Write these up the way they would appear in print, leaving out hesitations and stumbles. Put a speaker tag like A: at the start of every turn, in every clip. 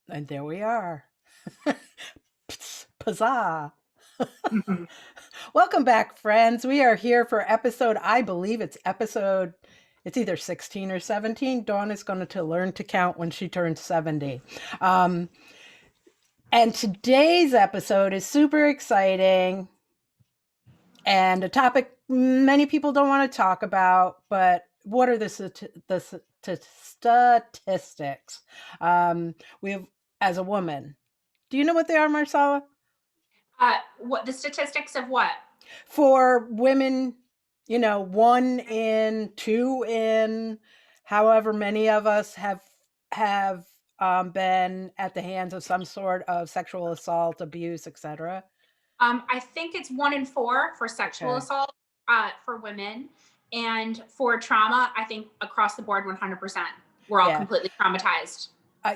A: And there we are. Huzzah.
B: Mhm.
A: Welcome back, friends. We are here for episode, I believe it's either 16 or 17. Dawn is going to learn to count when she turns 70. Um, and today's episode is super exciting and a topic many people don't want to talk about, but what are the statistics? We have, as a woman, do you know what they are, Marcella?
B: What the statistics of what?
A: For women, one in, two in, however many of us have been at the hands of some sort of sexual assault, abuse, etc.
B: I think it's 1 in 4 for sexual
A: Okay.
B: assault for women, and for trauma, I think across the board, 100%. We're all
A: Yeah.
B: completely traumatized.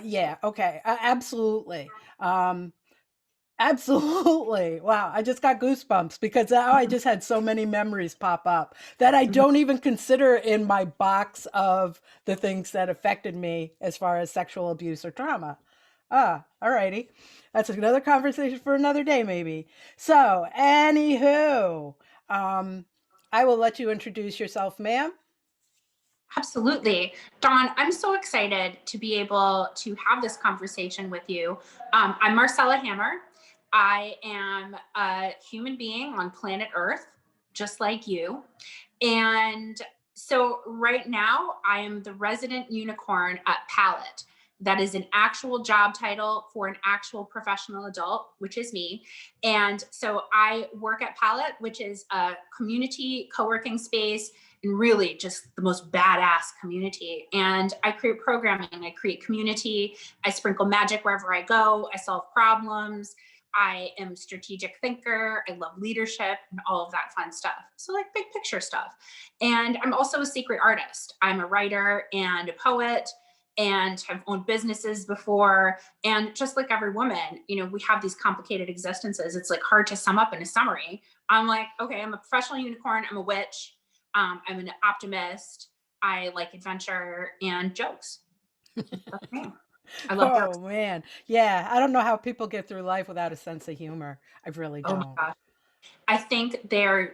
A: Yeah. Okay. Absolutely. Um, Absolutely. Wow. I just got goosebumps because now I just had so many memories pop up that I
B: Mhm.
A: don't even consider in my box of the things that affected me as far as sexual abuse or trauma. All righty. That's another conversation for another day, maybe. So, anywho, um, I will let you introduce yourself, ma'am.
B: Absolutely. Dawn, I'm so excited to be able to have this conversation with you. I'm Marcella Hammer. I am a human being on planet Earth, just like you. And so right now, I am the resident unicorn at Palette. That is an actual job title for an actual professional adult, which is me. And so I work at Palette, which is a community co working space and really just the most badass community. And I create programming, I create community, I sprinkle magic wherever I go, I solve problems. I am a strategic thinker. I love leadership and all of that fun stuff. So, like big picture stuff. And I'm also a secret artist. I'm a writer and a poet and have owned businesses before. And just like every woman, we have these complicated existences. It's like hard to sum up in a summary. I'm like, okay, I'm a professional unicorn. I'm a witch. I'm an optimist. I like adventure and jokes. That's me. I love jokes.
A: Oh, man. Yeah. I don't know how people get through life without a sense of humor. I really
B: Oh my
A: don't.
B: gosh. I think they are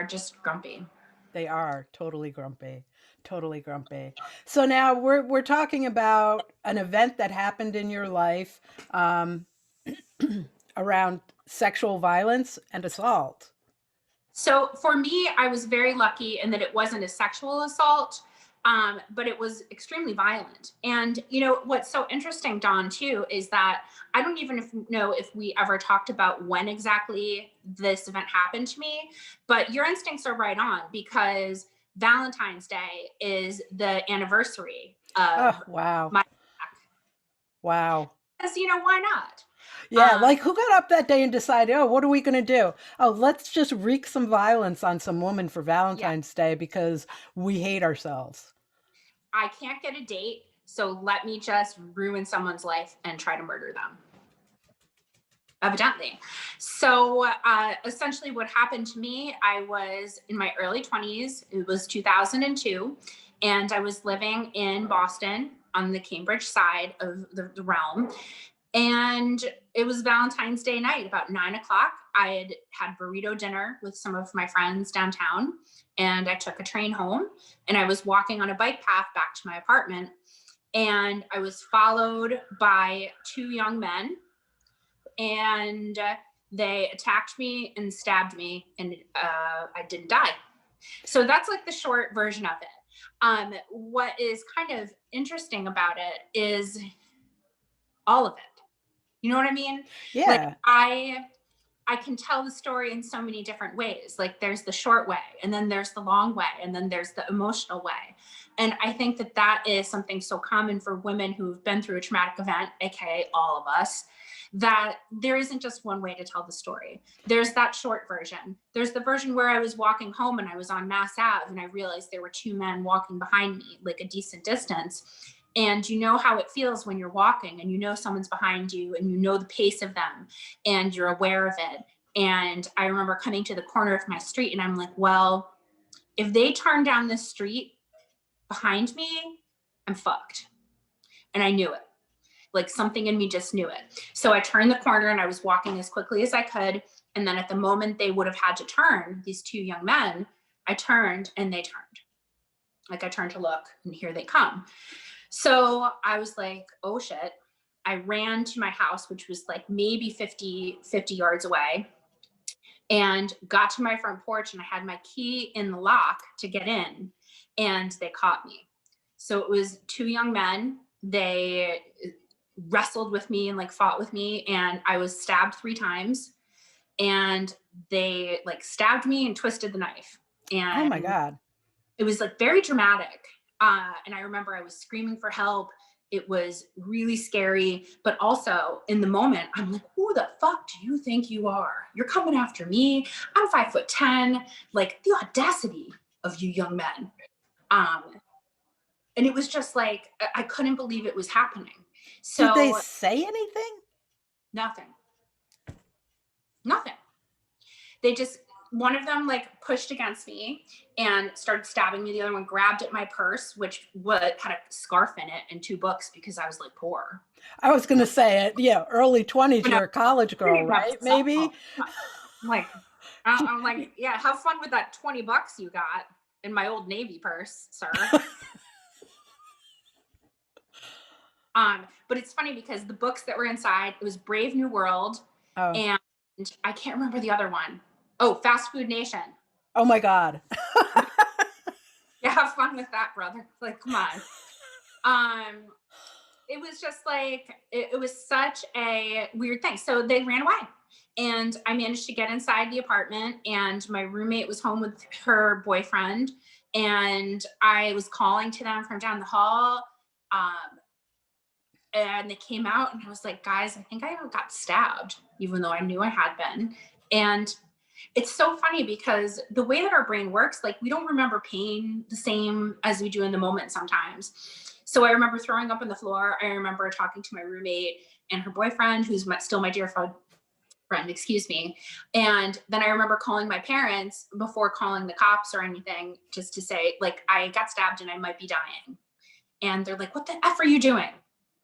B: just grumpy.
A: They are totally grumpy, totally grumpy. So now we're talking about an event that happened in your life um, around sexual violence and assault.
B: So for me, I was very lucky in that it wasn't a sexual assault, but it was extremely violent. And what's so interesting, Don, too, is that I don't even know if we ever talked about when exactly this event happened to me, but your instincts are right on because Valentine's Day is the anniversary of
A: Oh, wow,
B: my.
A: wow.
B: Because why not?
A: Yeah,
B: Um,
A: like who got up that day and decided, oh, what are we going to do? Oh, let's just wreak some violence on some woman for
B: yeah,
A: Valentine's Day because we hate ourselves.
B: I can't get a date, so let me just ruin someone's life and try to murder them. Evidently. So essentially, what happened to me, I was in my early 20s. It was 2002. And I was living in Boston on the Cambridge side of the realm. And it was Valentine's Day night, about 9 o'clock. I had burrito dinner with some of my friends downtown. And I took a train home and I was walking on a bike path back to my apartment. And I was followed by two young men and they attacked me and stabbed me, and I didn't die. So that's like the short version of it. What is kind of interesting about it is all of it. You know what I mean? Like
A: Yeah.
B: I can tell the story in so many different ways. Like there's the short way, and then there's the long way, and then there's the emotional way. And I think that that is something so common for women who've been through a traumatic event, aka all of us, that there isn't just one way to tell the story. There's that short version. There's the version where I was walking home and I was on Mass Ave and I realized there were two men walking behind me, like a decent distance. And you know how it feels when you're walking and you know someone's behind you and you know the pace of them and you're aware of it. And I remember coming to the corner of my street and I'm like, well, if they turn down this street behind me, I'm fucked. And I knew it. Like something in me just knew it. So I turned the corner and I was walking as quickly as I could. And then at the moment they would have had to turn, these two young men, I turned and they turned. Like I turned to look and here they come. So I was like, oh shit. I ran to my house, which was like maybe 50 yards away, and got to my front porch and I had my key in the lock to get in, and they caught me. So it was two young men. They wrestled with me and like fought with me, and I was stabbed 3 times, and they like stabbed me and twisted the knife.
A: Oh my
B: And
A: God.
B: it was like very dramatic. And I remember I was screaming for help. It was really scary, but also in the moment, I'm like, who the fuck do you think you are? You're coming after me. I'm 5'10". Like the audacity of you young men. Um, and it was just like, I couldn't believe it was happening.
A: Did they
B: So
A: say anything?
B: nothing, nothing. They just, one of them like pushed against me and started stabbing me. The other one grabbed at my purse, which had a scarf in it and 2 books because I was like poor.
A: I was going to say it. Yeah, early 20s,
B: You know,
A: you're a college
B: I
A: girl,
B: didn't have
A: right?
B: a cell
A: Maybe.
B: phone. I'm like, I'm like, yeah, have fun with that 20 bucks you got in my old Navy purse, sir. But it's funny because the books that were inside, it was Brave New World,
A: Oh.
B: and I can't remember the other one. Oh, Fast Food Nation.
A: Oh my God.
B: Yeah, have fun with that, brother. Like, come on. Um, it was just like it was such a weird thing. So they ran away, and I managed to get inside the apartment, and my roommate was home with her boyfriend, and I was calling to them from down the hall. Um, and they came out, and I was like, guys, I think I got stabbed, even though I knew I had been. And it's so funny because the way that our brain works, like we don't remember pain the same as we do in the moment sometimes. So I remember throwing up on the floor. I remember talking to my roommate and her boyfriend, who's still my dear friend, excuse me. And then I remember calling my parents before calling the cops or anything, just to say, like, I got stabbed and I might be dying. And they're like, what the F are you doing?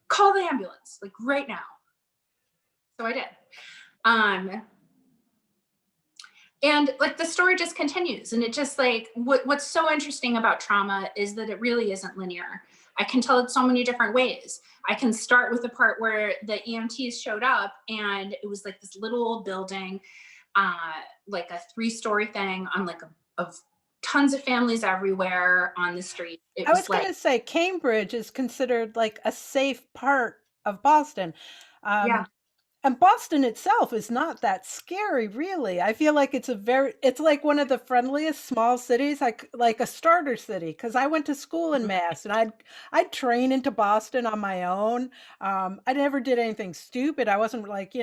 B: Call the ambulance, like right now. So I did. Um, and like the story just continues, and it just like what's so interesting about trauma is that it really isn't linear. I can tell it so many different ways. I can start with the part where the EMTs showed up, and it was like this little old building, uh, like a 3-story thing on like of tons of families everywhere on the street. It
A: I was
B: was
A: going
B: like,
A: to say Cambridge is considered like a safe part of Boston.
B: yeah,
A: Um, and Boston itself is not that scary, really. I feel like it's like one of the friendliest small cities, like a starter city. Because I went to school in Mass, and I'd train into Boston on my own. I never did anything stupid. I wasn't like,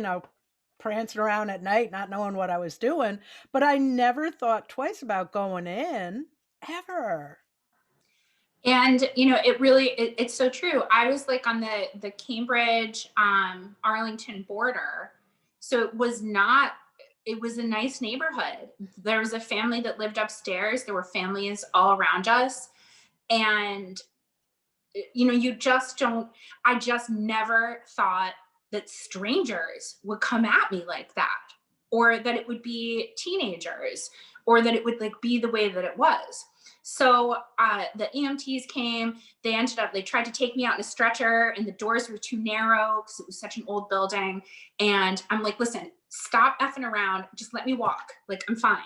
A: prancing around at night, not knowing what I was doing. But I never thought twice about going in, ever.
B: and it really it's so true. I was like on the Cambridge Arlington border, so it was a nice neighborhood. There was a family that lived upstairs. There were families all around us, and you just don't. I just never thought that strangers would come at me like that, or that it would be teenagers, or that it would like be the way that it was. So the EMTs came. They tried to take me out in a stretcher, and the doors were too narrow because it was such an old building. And I'm like, listen, stop effing around. Just let me walk. Like, I'm fine.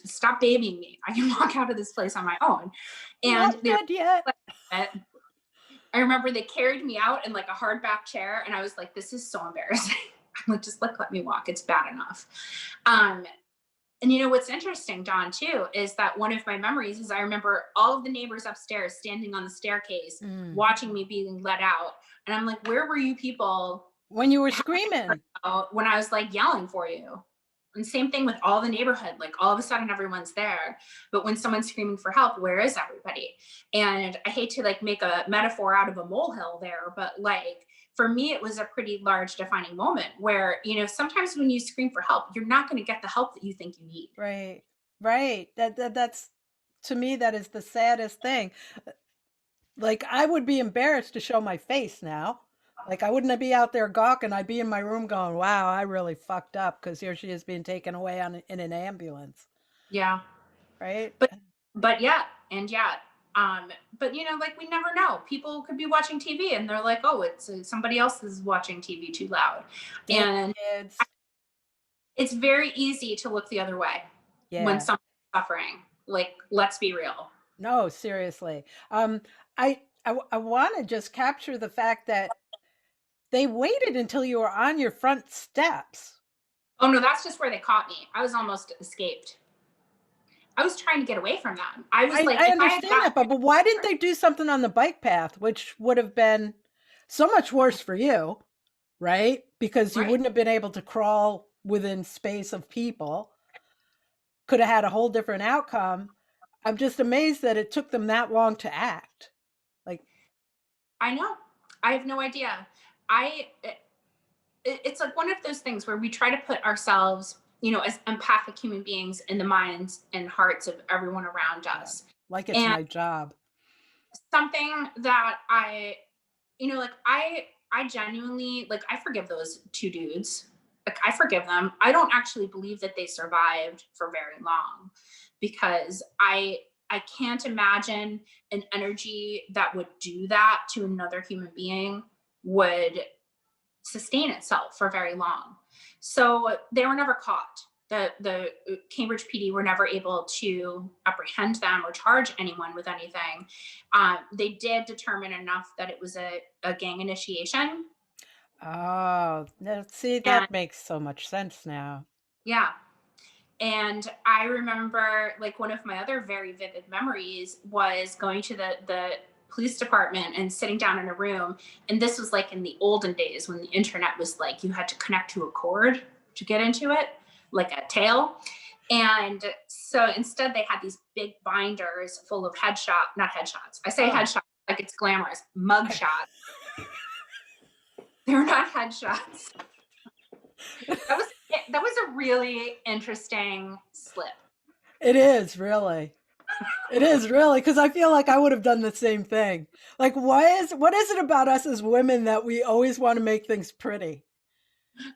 B: Stop babying me. I can walk out of this place on my own. And
A: Not
B: they were
A: dead yet.
B: like, I remember they carried me out in like a hardback chair, and I was like, this is so embarrassing. I'm like, just let me walk. It's bad enough. Um, and what's interesting, Dawn, too, is that one of my memories is I remember all of the neighbors upstairs standing on the staircase
A: Mm.
B: watching me being let out. And I'm like, where were you people
A: When you were screaming.
B: when I was like yelling for you? And same thing with all the neighborhood, like all of a sudden everyone's there. But when someone's screaming for help, where is everybody? And I hate to like make a metaphor out of a molehill there, but like for me, it was a pretty large defining moment where, sometimes when you scream for help, you're not going to get the help that you think you need.
A: Right. Right. That's to me, that is the saddest thing. Like, I would be embarrassed to show my face now. Like, I wouldn't be out there gawking. I'd be in my room going, wow, I really fucked up because here she is being taken away in an ambulance,
B: Yeah.
A: right?
B: But but yet and yet but like we never know. People could be watching TV and they're like, oh, it's somebody else is watching TV too loud.
A: Damn
B: And
A: kids.
B: it's very easy to look the other way when
A: Yeah.
B: someone's suffering. Like, let's be real.
A: No, seriously. I want to just capture the fact that they waited until you were on your front steps.
B: Oh no, that's just where they caught me. I was almost escaped. I was trying to get away from them. I was like,
A: I
B: if I had
A: understand
B: gotten
A: that, but why didn't they do something on the bike path, which would have been so much worse for you, right? Because you
B: right,
A: wouldn't have been able to crawl within space of people. Could have had a whole different outcome. I'm just amazed that it took them that long to act. Like,
B: I know. I have no idea. I it's like one of those things where we try to put ourselves, as empathic human beings in the minds and hearts of everyone around
A: yeah,
B: us.
A: like it's
B: And
A: my job.
B: something that like I genuinely like I forgive those two dudes. Like I forgive them. I don't actually believe that they survived for very long because I can't imagine an energy that would do that to another human being would sustain itself for very long. So they were never caught. The Cambridge PD were never able to apprehend them or charge anyone with anything. They did determine enough that it was a gang initiation.
A: Oh, see,
B: And
A: that makes so much sense now.
B: yeah, and I remember like one of my other very vivid memories was going to the police department and sitting down in a room. And this was like in the olden days when the internet was like you had to connect to a cord to get into it, like a tail. And so instead they had these big binders full of not headshots. I say
A: Oh,
B: headshots like it's glamorous, mug
A: I,
B: shots. They're not headshots. That was that was a really interesting slip.
A: it is really. It is really because I feel like I would have done the same thing. Like, what is it about us as women that we always want to make things pretty?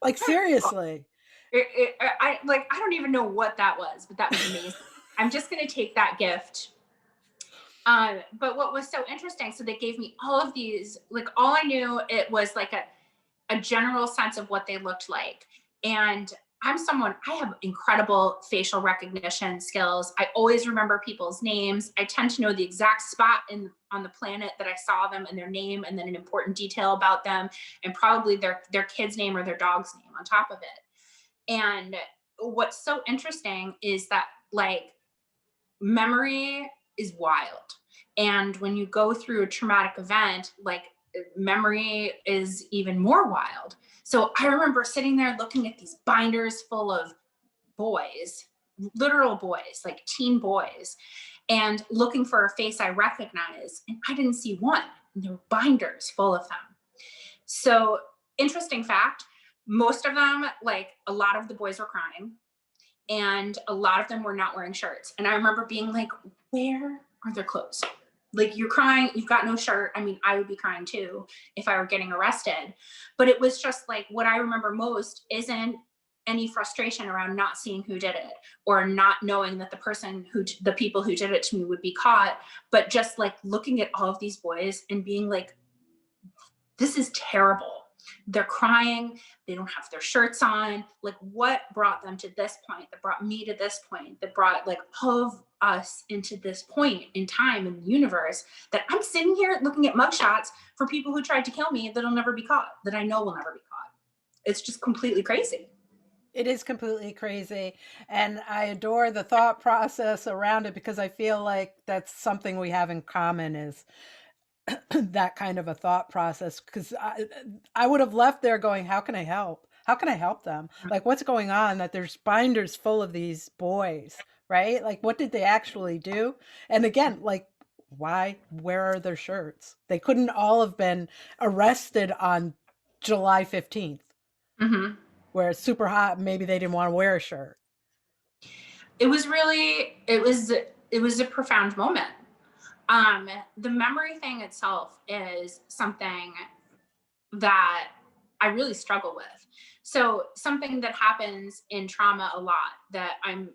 A: Like, seriously.
B: I don't even know what that was, but that was amazing. I'm just gonna take that gift. But what was so interesting, so they gave me all of these, like all I knew it was like a general sense of what they looked like. And I have incredible facial recognition skills. I always remember people's names. I tend to know the exact spot on the planet that I saw them and their name and then an important detail about them and probably their kid's name or their dog's name on top of it. And what's so interesting is that like memory is wild. And when you go through a traumatic event, like memory is even more wild. So I remember sitting there looking at these binders full of boys, literal boys, like teen boys, and looking for a face I recognize. And I didn't see one. And there were binders full of them. So, interesting fact, most of them, like a lot of the boys were crying and a lot of them were not wearing shirts. And I remember being like, where are their clothes? Like, you're crying, you've got no shirt. I mean, I would be crying too if I were getting arrested. But it was just like what I remember most isn't any frustration around not seeing who did it or not knowing that the people who did it to me would be caught, but just like looking at all of these boys and being like, this is terrible. They're crying. They don't have their shirts on. Like, what brought them to this point? That brought me to this point? That brought like all of us into this point in time in the universe? That I'm sitting here looking at mugshots for people who tried to kill me that'll never be caught. That I know will never be caught. It's just completely crazy.
A: It is completely crazy. And I adore the thought process around it because I feel like that's something we have in common is that kind of a thought process. Because I would have left there going, how can I help? How can I help them? Like, what's going on that there's binders full of these boys, right? Like, what did they actually do? And again, like, why? Where are their shirts? They couldn't all have been arrested on July 15th,
B: Mm-hmm.
A: where it's super hot. Maybe they didn't want to wear a shirt.
B: It was a profound moment. The memory thing itself is something that I really struggle with. So, something that happens in trauma a lot that I'm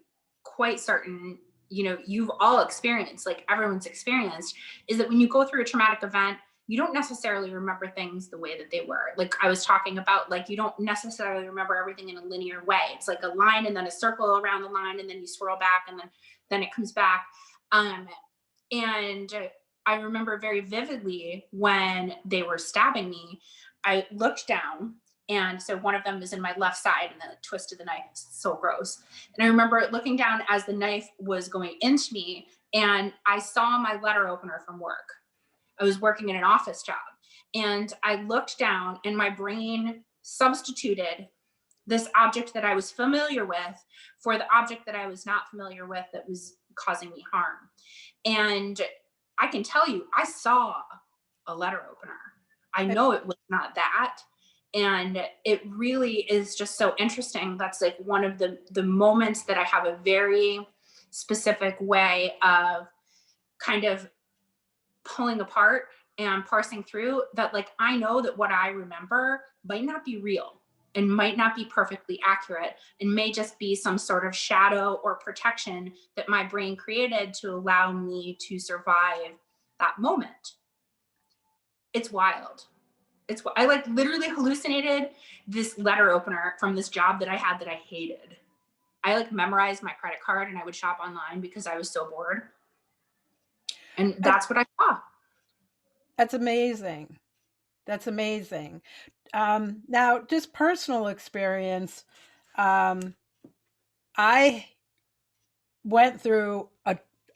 B: quite certain, you've all experienced, like everyone's experienced, is that when you go through a traumatic event, you don't necessarily remember things the way that they were. Like I was talking about, like you don't necessarily remember everything in a linear way. It's like a line and then a circle around the line, and then you swirl back, and then it comes back. Um, and I remember very vividly when they were stabbing me, I looked down. And so one of them is in my left side, and the twist of the knife is so gross. And I remember looking down as the knife was going into me, and I saw my letter opener from work. I was working in an office job. And I looked down, and my brain substituted this object that I was familiar with for the object that I was not familiar with that was causing me harm. And I can tell you, I saw a letter opener. I know it was not that. And it really is just so interesting. That's like one of the moments that I have a very specific way of kind of pulling apart and parsing through that. Like I know that what I remember might not be real and might not be perfectly accurate, and may just be some sort of shadow or protection that my brain created to allow me to survive that moment. It's wild. I like literally hallucinated this letter opener from this job that I had that I hated. I like memorized my credit card, and I would shop online because I was so bored. And
A: That's,
B: that's what I saw.
A: that's amazing. That's amazing. Now, just personal experience. Um, I went through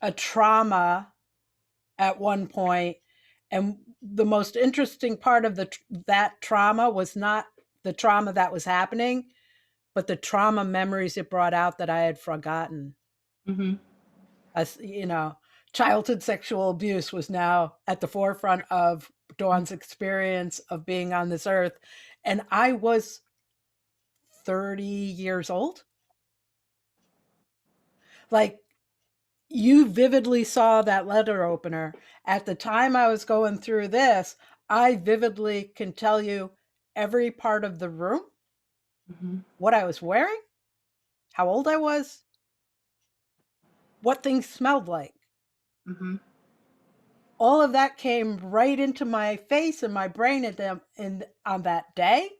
A: a trauma at one point, and the most interesting part of that trauma was not the trauma that was happening, but the trauma memories it brought out that I had forgotten.
B: Mm-hmm.
A: As you know, childhood sexual abuse was now at the forefront of Dawn's experience of being on this earth, and I was 30 years old. Like, you vividly saw that letter opener. At the time I was going through this, I vividly can tell you every part of the room,
B: Mm-hmm.
A: what I was wearing, how old I was, what things smelled like.
B: Mm-hmm.
A: All of that came right into my face and my brain on that day.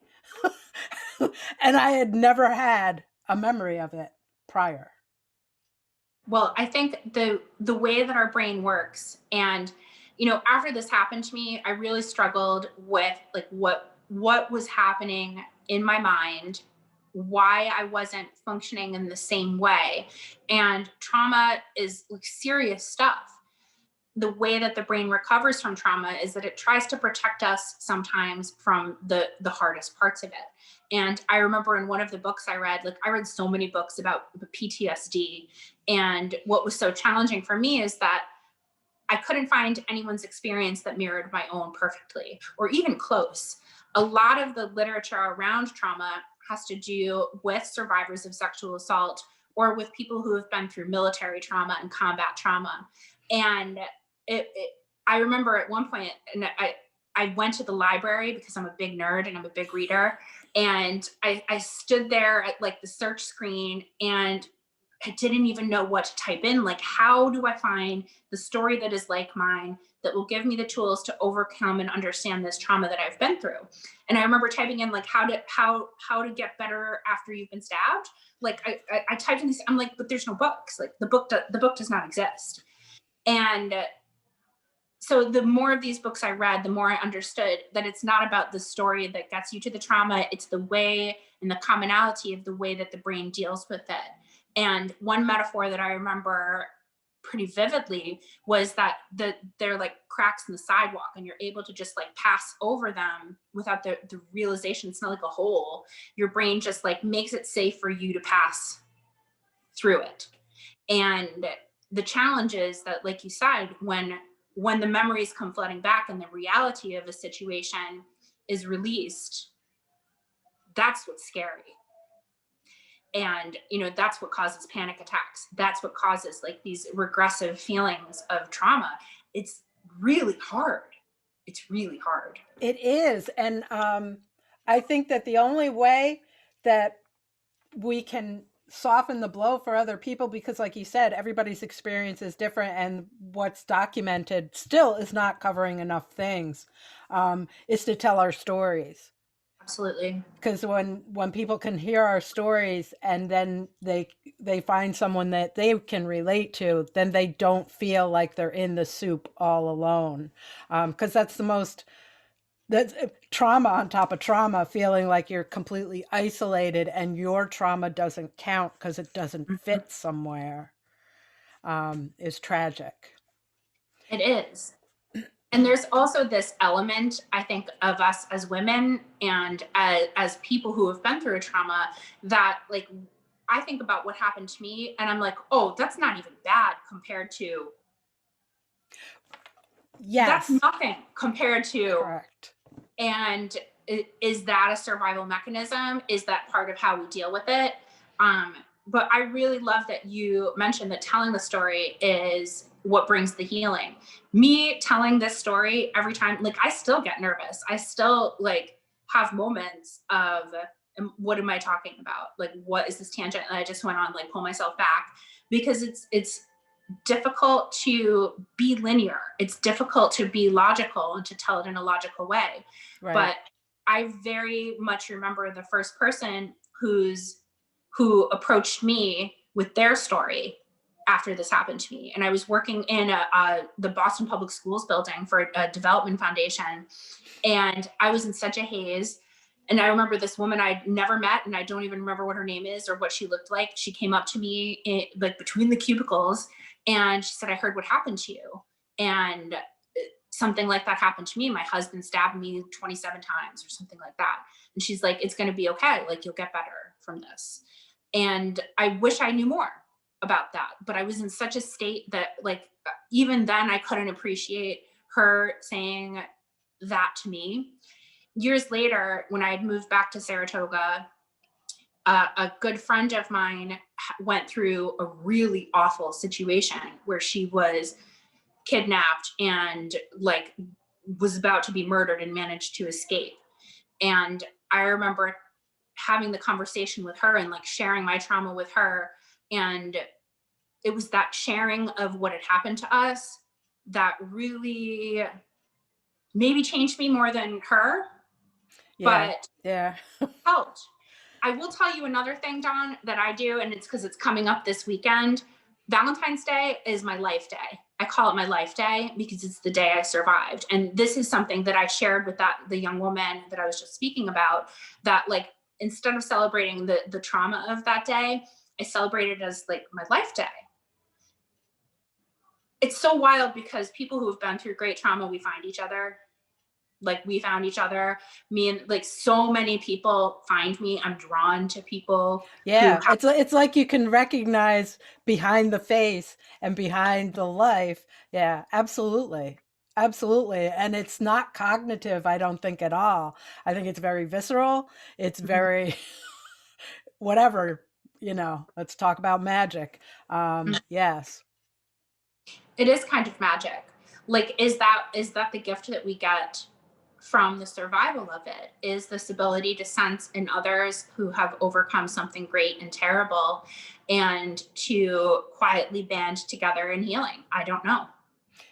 A: And I had never had a memory of it prior.
B: Well, I think the way that our brain works, and after this happened to me, I really struggled with like what was happening in my mind, why I wasn't functioning in the same way. And trauma is like serious stuff. The way that the brain recovers from trauma is that it tries to protect us sometimes from the hardest parts of it. And I remember in one of the books I read, like I read so many books about the PTSD, and what was so challenging for me is that I couldn't find anyone's experience that mirrored my own perfectly or even close. A lot of the literature around trauma has to do with survivors of sexual assault or with people who have been through military trauma and combat trauma. And it I remember at one point, and I went to the library because I'm a big nerd and I'm a big reader. And I stood there at like the search screen, and I didn't even know what to type in. Like, how do I find the story that is like mine that will give me the tools to overcome and understand this trauma that I've been through? And I remember typing in like how to get better after you've been stabbed. Like I typed in this. I'm like, but there's no books. Like the book does not exist. And so the more of these books I read, the more I understood that it's not about the story that gets you to the trauma. It's the way and the commonality of the way that the brain deals with it. And one metaphor that I remember pretty vividly was that they're like cracks in the sidewalk, and you're able to just like pass over them without the realization. It's not like a hole. Your brain just like makes it safe for you to pass through it. And the challenge is that, like you said, when the memories come flooding back and the reality of a situation is released, that's what's scary. And that's what causes panic attacks. That's what causes like these regressive feelings of trauma. it's really hard. It's really hard.
A: It is. And I think that the only way that we can soften the blow for other people, because like you said, everybody's experience is different and what's documented still is not covering enough things, is to tell our stories.
B: Absolutely.
A: Because when people can hear our stories and then they find someone that they can relate to, then they don't feel like they're in the soup all alone. Because that's trauma on top of trauma, feeling like you're completely isolated and your trauma doesn't count because it doesn't
B: Mhm.
A: fit somewhere, is tragic.
B: It is. And there's also this element, I think, of us as women and as people who have been through a trauma that, like, I think about what happened to me and I'm like, oh, that's not even bad compared to, that's
A: Yes,
B: nothing compared to,
A: correct.
B: and is that a survival mechanism? Is that part of how we deal with it? um, but I really love that you mentioned that telling the story is what brings the healing. Me telling this story every time, like, I still get nervous. I still, like, have moments of, what am I talking about, like, what is this tangent, and I just went on, like, pull myself back, because it's difficult to be linear. It's difficult to be logical and to tell it in a logical way.
A: Right.
B: But I very much remember the first person who approached me with their story after this happened to me. And I was working in the Boston Public Schools building for a development foundation. And I was in such a haze. And I remember this woman I'd never met, and I don't even remember what her name is or what she looked like. She came up to me like between the cubicles, and she said, "I heard what happened to you." And something like that happened to me. My husband stabbed me 27 times or something like that. And she's like, "It's going to be okay. Like, you'll get better from this." And I wish I knew more about that. But I was in such a state that, like, even then, I couldn't appreciate her saying that to me. Years later, when I had moved back to Saratoga, a good friend of mine went through a really awful situation where she was kidnapped and, like, was about to be murdered and managed to escape. And I remember having the conversation with her and, like, sharing my trauma with her. And it was that sharing of what had happened to us that really maybe changed me more than her,
A: Yeah.
B: but
A: Yeah.
B: helped. I will tell you another thing, Dawn, that I do, and it's because it's coming up this weekend. Valentine's Day is my life day. I call it my life day because it's the day I survived. And this is something that I shared with the young woman that I was just speaking about, that, like, instead of celebrating the trauma of that day, I celebrated it as, like, my life day. It's so wild because people who have been through great trauma, we find each other. Like, we found each other. Me and, like, so many people find me. I'm drawn to people who
A: Yeah,
B: have.
A: it's like you can recognize behind the face and behind the life. Yeah, absolutely. Absolutely. And it's not cognitive, I don't think at all. I think it's very visceral. It's
B: Mhm,
A: very whatever, let's talk about magic.
B: mhm.
A: Yes.
B: It is kind of magic. Like, is that the gift that we get from the survival of it? Is this ability to sense in others who have overcome something great and terrible, and to quietly band together in healing? I don't know.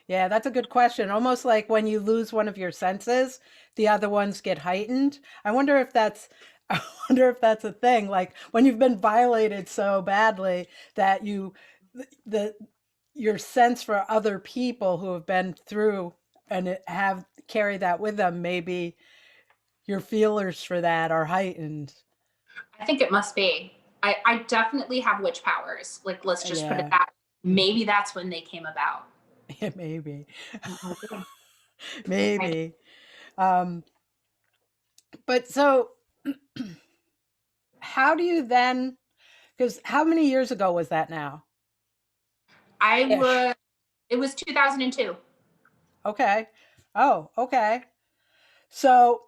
A: Yeah, that's a good question. Almost like when you lose one of your senses, the other ones get heightened. I wonder if that's I wonder if that's a thing. Like when you've been violated so badly that the your sense for other people who have been through and have carry that with them, maybe your feelers for that are heightened.
B: I think it must be. I definitely have witch powers. Like, let's just put it
A: Yeah,
B: that. Maybe that's when they came about.
A: yeah, maybe,
B: I
A: maybe. Um, but so how do you then? Because how many years ago was that now?
B: I
A: Ish.
B: would. It was 2002.
A: Okay. Oh, okay. So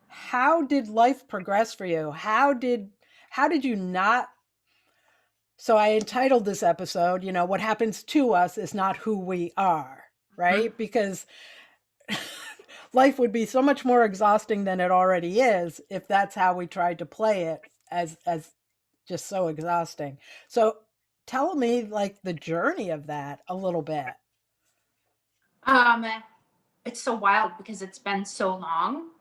A: how did life progress for you? How did you not So I entitled this episode, what happens to us is not who we are,
B: Mhm.
A: right? Because life would be so much more exhausting than it already is if that's how we tried to play it as just so exhausting. So tell me like the journey of that a little bit.
B: Um, it's so wild because it's been so long,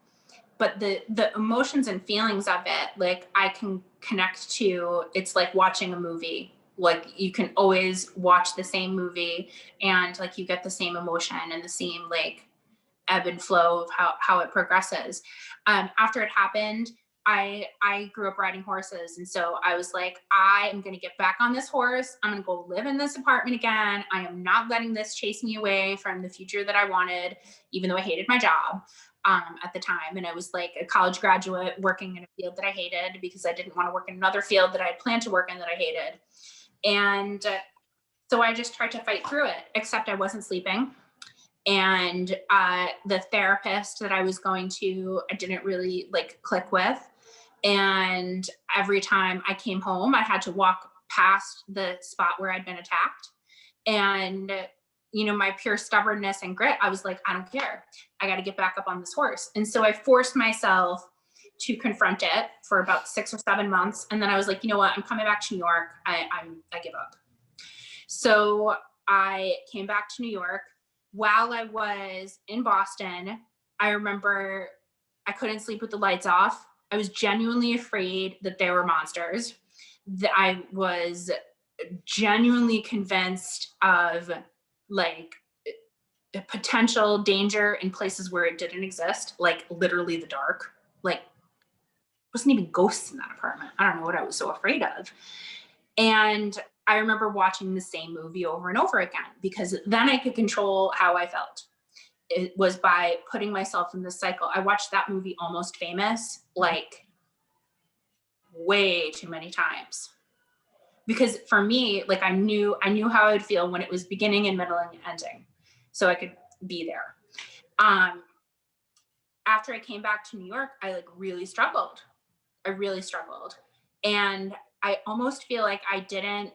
B: but the emotions and feelings of it, like I can connect to. It's like watching a movie. Like you can always watch the same movie, and like you get the same emotion and the same like ebb and flow of how it progresses. After it happened, I grew up riding horses, and so I was like, I am going to get back on this horse. I'm going to go live in this apartment again. I am not letting this chase me away from the future that I wanted, even though I hated my job at the time, and I was like a college graduate working in a field that I hated because I didn't want to work in another field that I had planned to work in that I hated, and so I just tried to fight through it. Except I wasn't sleeping, and the therapist that I was going to, I didn't really like click with. And every time I came home, I had to walk past the spot where I'd been attacked. And my pure stubbornness and grit, I was like, I don't care. I got to get back up on this horse. And so I forced myself to confront it for about 6 or 7 months. And then I was like, you know what? I'm coming back to New York. I give up. So I came back to New York. While I was in Boston, I remember I couldn't sleep with the lights off. I was genuinely afraid that there were monsters. That I was genuinely convinced of like potential danger in places where it didn't exist, like literally the dark. Like wasn't even ghosts in that apartment. I don't know what I was so afraid of. And I remember watching the same movie over and over again because then I could control how I felt. It was by putting myself in this cycle. I watched that movie Almost Famous like way too many times. Because for me, like I knew how I would feel when it was beginning and middle and ending. So I could be there. Um After I came back to New York, I like really struggled. I really struggled. And I almost feel like I didn't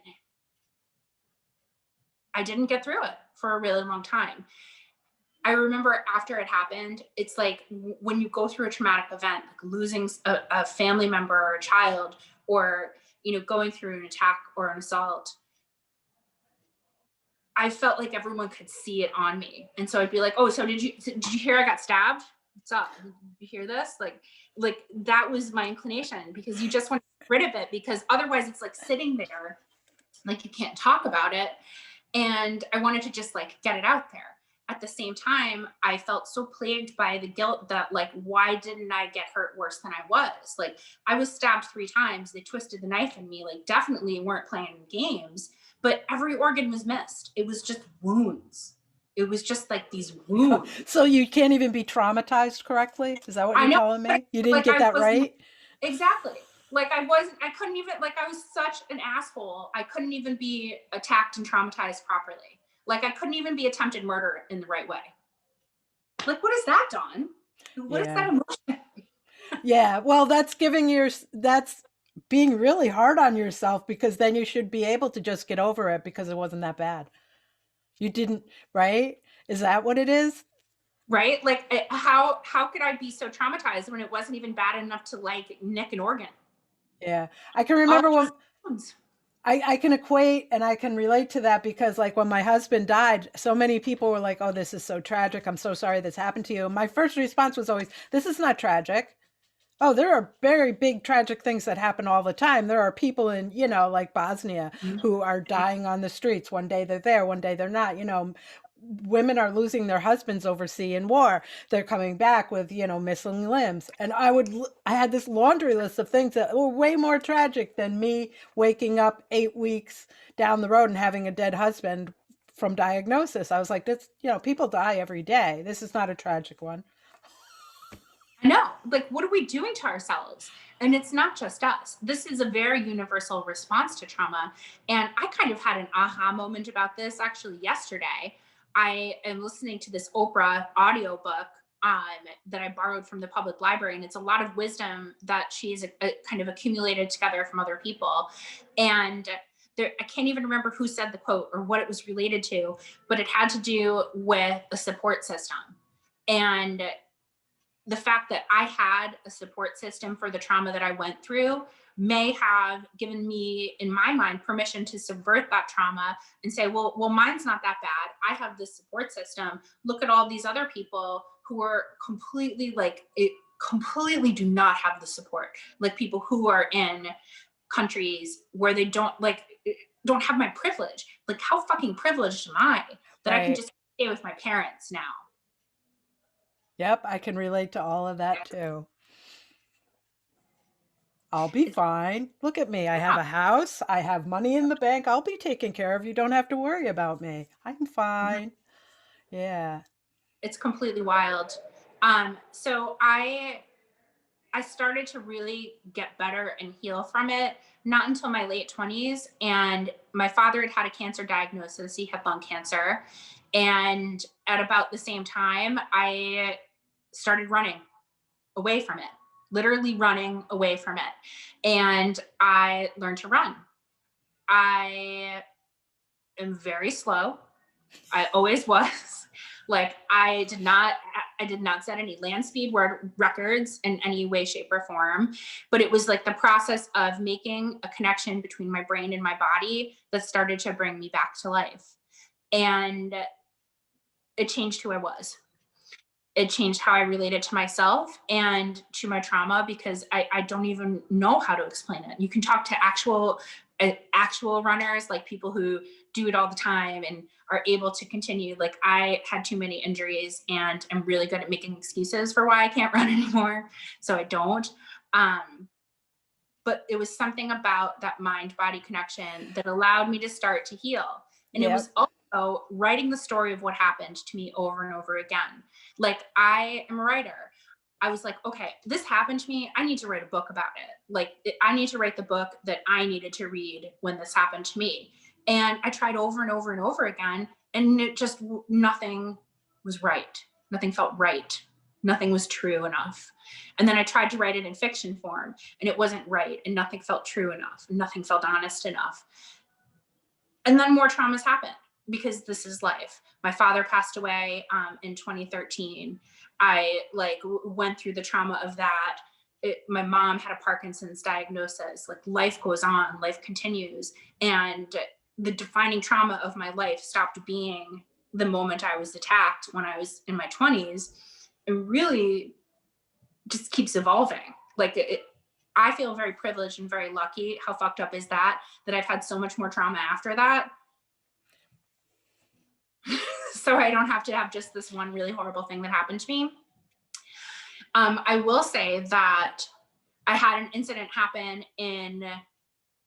B: get through it for a really long time. I remember after it happened, it's like when you go through a traumatic event, like losing a family member or a child, or going through an attack or an assault. I felt like everyone could see it on me, and so I'd be like, "Oh, so did you hear I got stabbed? What's up? Did you hear this?" Like that was my inclination because you just want to get rid of it because otherwise it's like sitting there, like you can't talk about it, and I wanted to just like get it out there. At the same time, I felt so plagued by the guilt that like why didn't I get hurt worse than I was? Like I was stabbed 3 times, they twisted the knife in me, like definitely weren't playing games, but every organ was missed. It was just wounds. It was just like these wounds.
A: So you can't even be traumatized correctly? Is that what
B: I
A: you're
B: know,
A: telling
B: right?
A: me? You didn't
B: Like
A: get
B: I
A: that
B: wasn't.
A: right?
B: Exactly. Like I couldn't even, like I was such an asshole. I couldn't even be attacked and traumatized properly. Like I couldn't even be attempted murder in the right way. Like what is that, Dawn? What is
A: Yeah.
B: that emotion?
A: Yeah. Well, that's being really hard on yourself because then you should be able to just get over it because it wasn't that bad. You didn't, right? Is that what it is?
B: Right? Like how could I be so traumatized when it wasn't even bad enough to like nick an organ?
A: Yeah. I can
B: All
A: remember when
B: just wounds.
A: I can equate and I can relate to that because, like, when my husband died, so many people were like, "Oh, this is so tragic. I'm so sorry this happened to you." My first response was always, "This is not tragic. Oh, there are very big tragic things that happen all the time. There are people in, like Bosnia who are dying on the streets. One day they're there, one day they're not. Women are losing their husbands overseas in war. They're coming back with, missing limbs. And I had this laundry list of things that were way more tragic than me waking up 8 weeks down the road and having a dead husband from diagnosis. I was like, this, people die every day. This is not a tragic one.
B: I know. Like, what are we doing to ourselves? And it's not just us. This is a very universal response to trauma. And I kind of had an aha moment about this actually yesterday. I am listening to this Oprah audiobook that I borrowed from the public library. And it's a lot of wisdom that she's kind of accumulated together from other people. And I can't even remember who said the quote or what it was related to, but it had to do with a support system. And the fact that I had a support system for the trauma that I went through may have given me, in my mind, permission to subvert that trauma and say, well, mine's not that bad. I have this support system. Look at all these other people who are completely completely do not have the support. Like people who are in countries where they don't have my privilege. Like how fucking privileged am I that I can
A: Right.
B: just stay with my parents now?
A: Yep, I can relate to all of that too. I'll be
B: It's
A: fine. Look at me. I have a house. I have money in the bank. I'll be taken care of. You don't have to worry about me. I'm fine. Yeah.
B: it's completely wild. So I started to really get better and heal from it, not until my late 20s. And my father had had a cancer diagnosis. He had lung cancer. And at about the same time, I started running away from it, literally running away from it. And I learned to run. I am very slow. I always was. Like I did not set any land speed records in any way, shape, or form. But it was like the process of making a connection between my brain and my body that started to bring me back to life. And it changed who I was. It changed how I related to myself and to my trauma, because I don't even know how to explain it. You can talk to actual runners, like people who do it all the time and are able to continue. Like I had too many injuries and I'm really good at making excuses for why I can't run anymore. So I don't. But it was something about that mind body connection that allowed me to start to heal. And it was
A: Yep.
B: also writing the story of what happened to me over and over again. Like I am a writer. I was like, okay, this happened to me. I need to write a book about it. I need to write the book that I needed to read when this happened to me. And I tried over and over and over again, and it just, nothing was right. Nothing felt right. Nothing was true enough. And then I tried to write it in fiction form, and it wasn't right, and nothing felt true enough, and nothing felt honest enough. And then more traumas happened, because this is life. My father passed away in 2013. I went through the trauma of that. My mom had a Parkinson's diagnosis. Like life goes on, life continues. And the defining trauma of my life stopped being the moment I was attacked when I was in my 20s. It really just keeps evolving. I feel very privileged and very lucky. How fucked up is that I've had so much more trauma after that? So I don't have to have just this one really horrible thing that happened to me. I will say that I had an incident happen in, I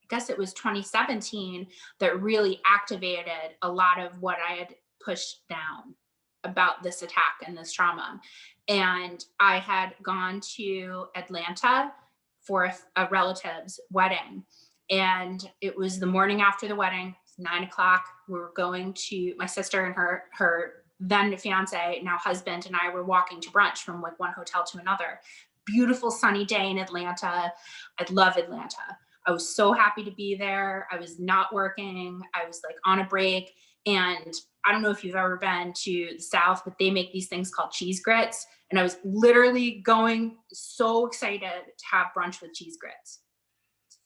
B: guess it was 2017, that really activated a lot of what I had pushed down about this attack and this trauma. And I had gone to Atlanta for a relative's wedding. And it was the morning after the wedding, 9 o'clock. We were going to, my sister and her then fiance, now husband, and I were walking to brunch from like one hotel to another. Beautiful sunny day in Atlanta. I love Atlanta. I was so happy to be there. I was not working. I was like on a break. And I don't know if you've ever been to the South, but they make these things called cheese grits. And I was literally going, so excited to have brunch with cheese grits.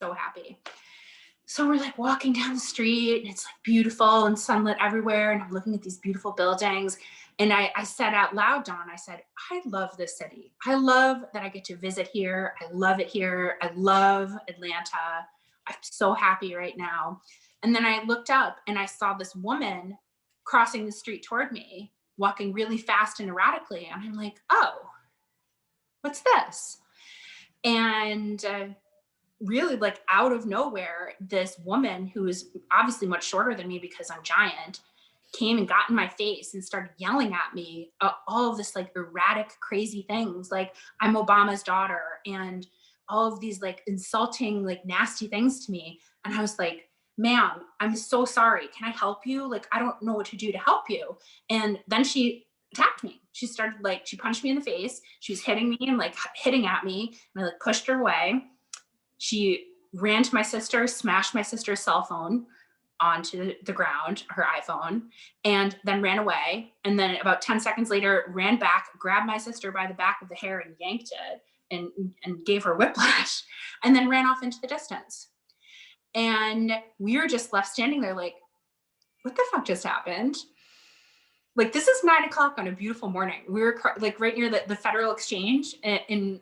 B: So happy. So we're like walking down the street, and it's like beautiful and sunlit everywhere. And I'm looking at these beautiful buildings. And I said out loud, Dawn, I said, I love this city. I love that I get to visit here. I love it here. I love Atlanta. I'm so happy right now. And then I looked up and I saw this woman crossing the street toward me, walking really fast and erratically. And I'm like, oh, what's this? And really, like out of nowhere, this woman who is obviously much shorter than me because I'm giant came and got in my face and started yelling at me all of this like erratic, crazy things. Like I'm Obama's daughter and all of these like insulting, like nasty things to me. And I was like, ma'am, I'm so sorry. Can I help you? Like, I don't know what to do to help you. And then she attacked me. She started like, she punched me in the face. She was hitting me and like hitting at me. And I like pushed her away. She ran to my sister, smashed my sister's cell phone onto the ground, her iPhone, and then ran away. And then about 10 seconds later, ran back, grabbed my sister by the back of the hair and yanked it and gave her whiplash, and then ran off into the distance. And we were just left standing there like, what the fuck just happened? Like, this is 9 o'clock on a beautiful morning. We were like right near the Federal Exchange in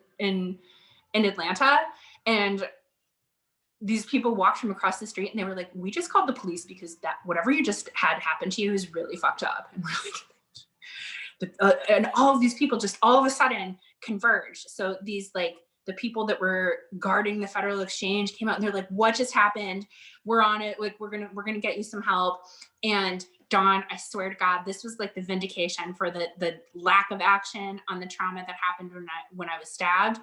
B: Atlanta. And these people walked from across the street and they were like, we just called the police because that whatever you just had happen to you is really fucked up. And we're like, and all of these people just all of a sudden converged. So these like the people that were guarding the Federal Exchange came out and they're like, what just happened? We're on it. Like, we're gonna get you some help. And Dawn, I swear to God, this was like the vindication for the lack of action on the trauma that happened when I was stabbed.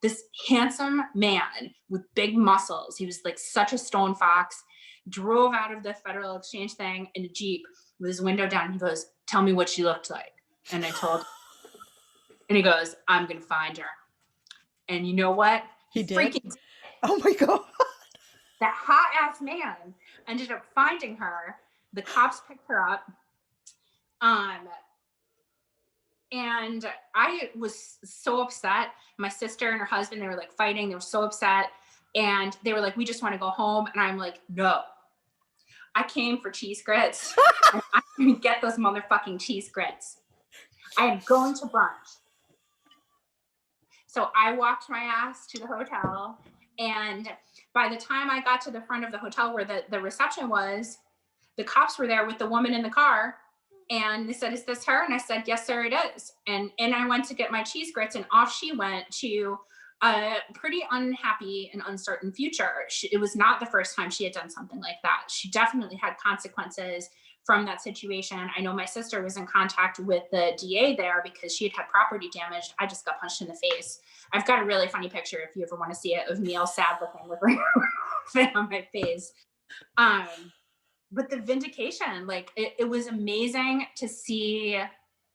B: This handsome man with big muscles, he was like such a stone fox, drove out of the Federal Exchange thing in a Jeep with his window down. He goes, tell me what she looked like. And I told him, and he goes, I'm gonna find her. And you know what?
A: He did? Oh my God.
B: That hot ass man ended up finding her. The cops picked her up. And I was so upset. My sister and her husband, they were like fighting. They were so upset. And they were like, we just want to go home. And I'm like, no, I came for cheese grits. And I'm going to get those motherfucking cheese grits. I am going to brunch. So I walked my ass to the hotel. And by the time I got to the front of the hotel where the reception was, the cops were there with the woman in the car. And they said, is this her? And I said, yes, sir, it is. And I went to get my cheese grits, and off she went to a pretty unhappy and uncertain future. It was not the first time she had done something like that. She definitely had consequences from that situation. I know my sister was in contact with the DA there because she had property damage. I just got punched in the face. I've got a really funny picture if you ever want to see it of me all sad looking with like on my face. But the vindication, like it was amazing to see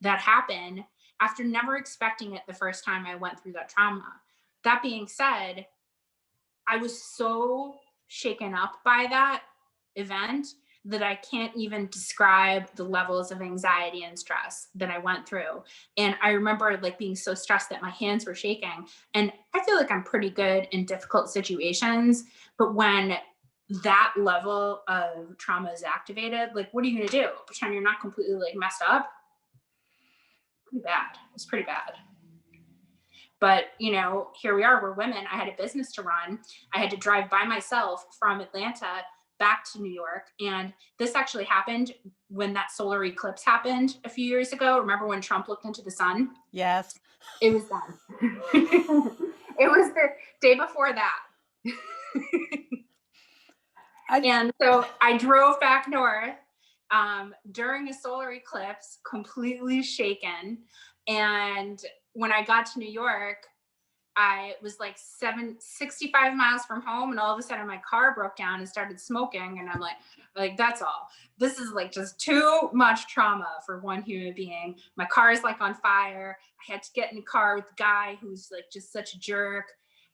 B: that happen after never expecting it the first time I went through that trauma. That being said, I was so shaken up by that event that I can't even describe the levels of anxiety and stress that I went through. And I remember like being so stressed that my hands were shaking. And I feel like I'm pretty good in difficult situations, but when that level of trauma is activated, like, what are you going to do? Pretend you're not completely like messed up? Pretty bad. It's pretty bad. But, you know, here we are, we're women. I had a business to run. I had to drive by myself from Atlanta back to New York. And this actually happened when that solar eclipse happened a few years ago. Remember when Trump looked into the sun?
A: Yes.
B: It was then. It was the day before that. And so I drove back north during a solar eclipse, completely shaken. And when I got to New York, I was like 65 miles from home, and all of a sudden my car broke down and started smoking. And I'm like, that's all. This is like just too much trauma for one human being. My car is like on fire. I had to get in a car with a guy who's like just such a jerk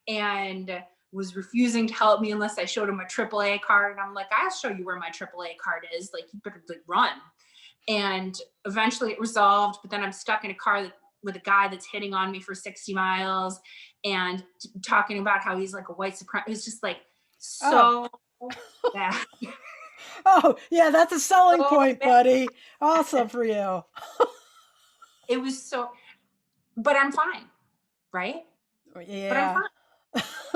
B: and was refusing to help me unless I showed him a AAA card. And I'm like, I'll show you where my AAA card is. Like, you better like run. And eventually it resolved, but then I'm stuck in a car with a guy that's hitting on me for 60 miles and talking about how he's like a white supremacist. It was just like so bad.
A: Oh, yeah, that's a selling point, buddy. Awesome for you.
B: It was so, but I'm fine, right?
A: Yeah.
B: But I'm fine.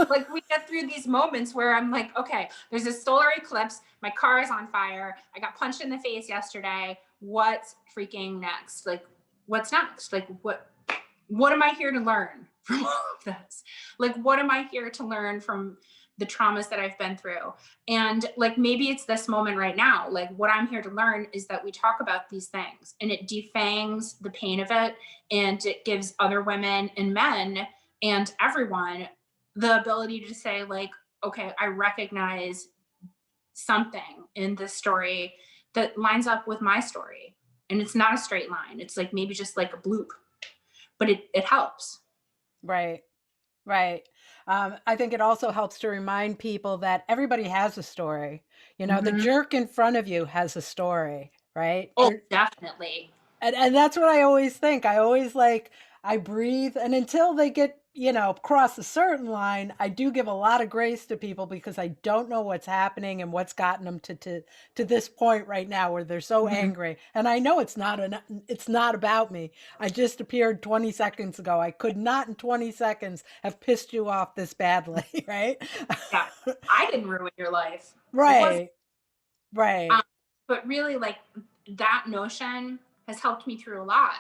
B: Like, we get through these moments where I'm like, okay, there's a solar eclipse. My car is on fire. I got punched in the face yesterday. What's freaking next? Like, what's next? Like, what am I here to learn from all of this? Like, what am I here to learn from the traumas that I've been through? And like, maybe it's this moment right now. Like, what I'm here to learn is that we talk about these things and it defangs the pain of it. And it gives other women and men and everyone the ability to say like, okay, I recognize something in this story that lines up with my story. And it's not a straight line. It's like maybe just like a bloop, but it helps.
A: Right. Right. I think it also helps to remind people that everybody has a story. You know, the
B: Mhm.
A: jerk in front of you has a story, right?
B: Oh, definitely.
A: And that's what I always think. I always like I breathe, and until they get, cross a certain line, I do give a lot of grace to people because I don't know what's happening and what's gotten them to this point right now where they're so
B: Mhm.
A: angry. And I know it's not about me. I just appeared 20 seconds ago. I could not in 20 seconds have pissed you off this badly, right?
B: Yeah. I didn't ruin your life. It wasn't.
A: Right.
B: Um,
A: Right.
B: but really, like, that notion has helped me through a lot.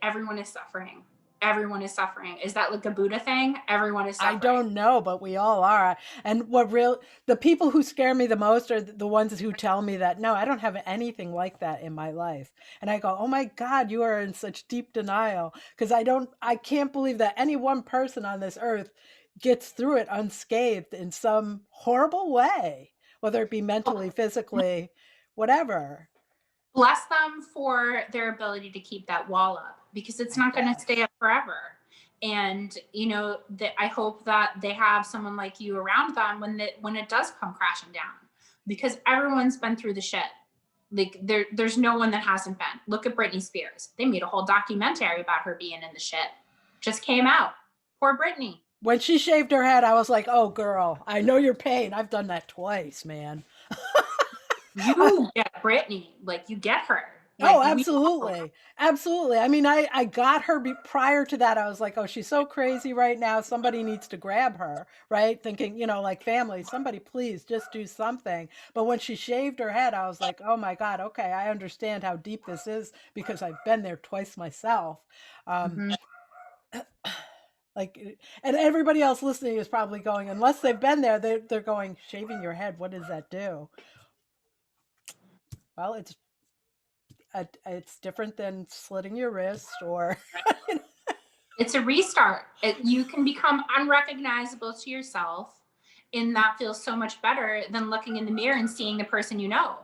B: Everyone is suffering. Everyone is suffering. Is that like a Buddha thing? Everyone is
A: I
B: suffering.
A: don't know, but we all are. And the people who scare me the most are the ones who tell me that, no, I don't have anything like that in my life. And I go, oh my God, you are in such deep denial. Because I can't believe that any one person on this earth gets through it unscathed in some horrible way, whether it be mentally, physically, whatever.
B: Bless them for their ability to keep that wall up, because it's
A: I
B: not going to stay
A: guess.
B: up forever. And that I hope that they have someone like you around them when it does come crashing down, because everyone's been through the shit. Like, there's no one that hasn't been. Look at Britney Spears. They made a whole documentary about her being in the shit. Just came out. Poor Britney.
A: When she shaved her head, I was like, oh, girl, I know your pain. I've done that twice, man.
B: You get Britney. Like, you get her. Like,
A: Oh,
B: we all.
A: absolutely. Absolutely. I mean, I got her prior to that. I was like, oh, she's so crazy right now. Somebody needs to grab her, right? Thinking, like family, somebody please just do something. But when she shaved her head, I was like, oh my God, okay, I understand how deep this is because I've been there twice myself. Um,
B: Mhm.
A: and everybody else listening is probably going, unless they've been there, they're going, shaving your head, what does that do? Well, it's different than slitting your wrist or
B: It's a restart. You can become unrecognizable to yourself, and that feels so much better than looking in the mirror and seeing the person you know.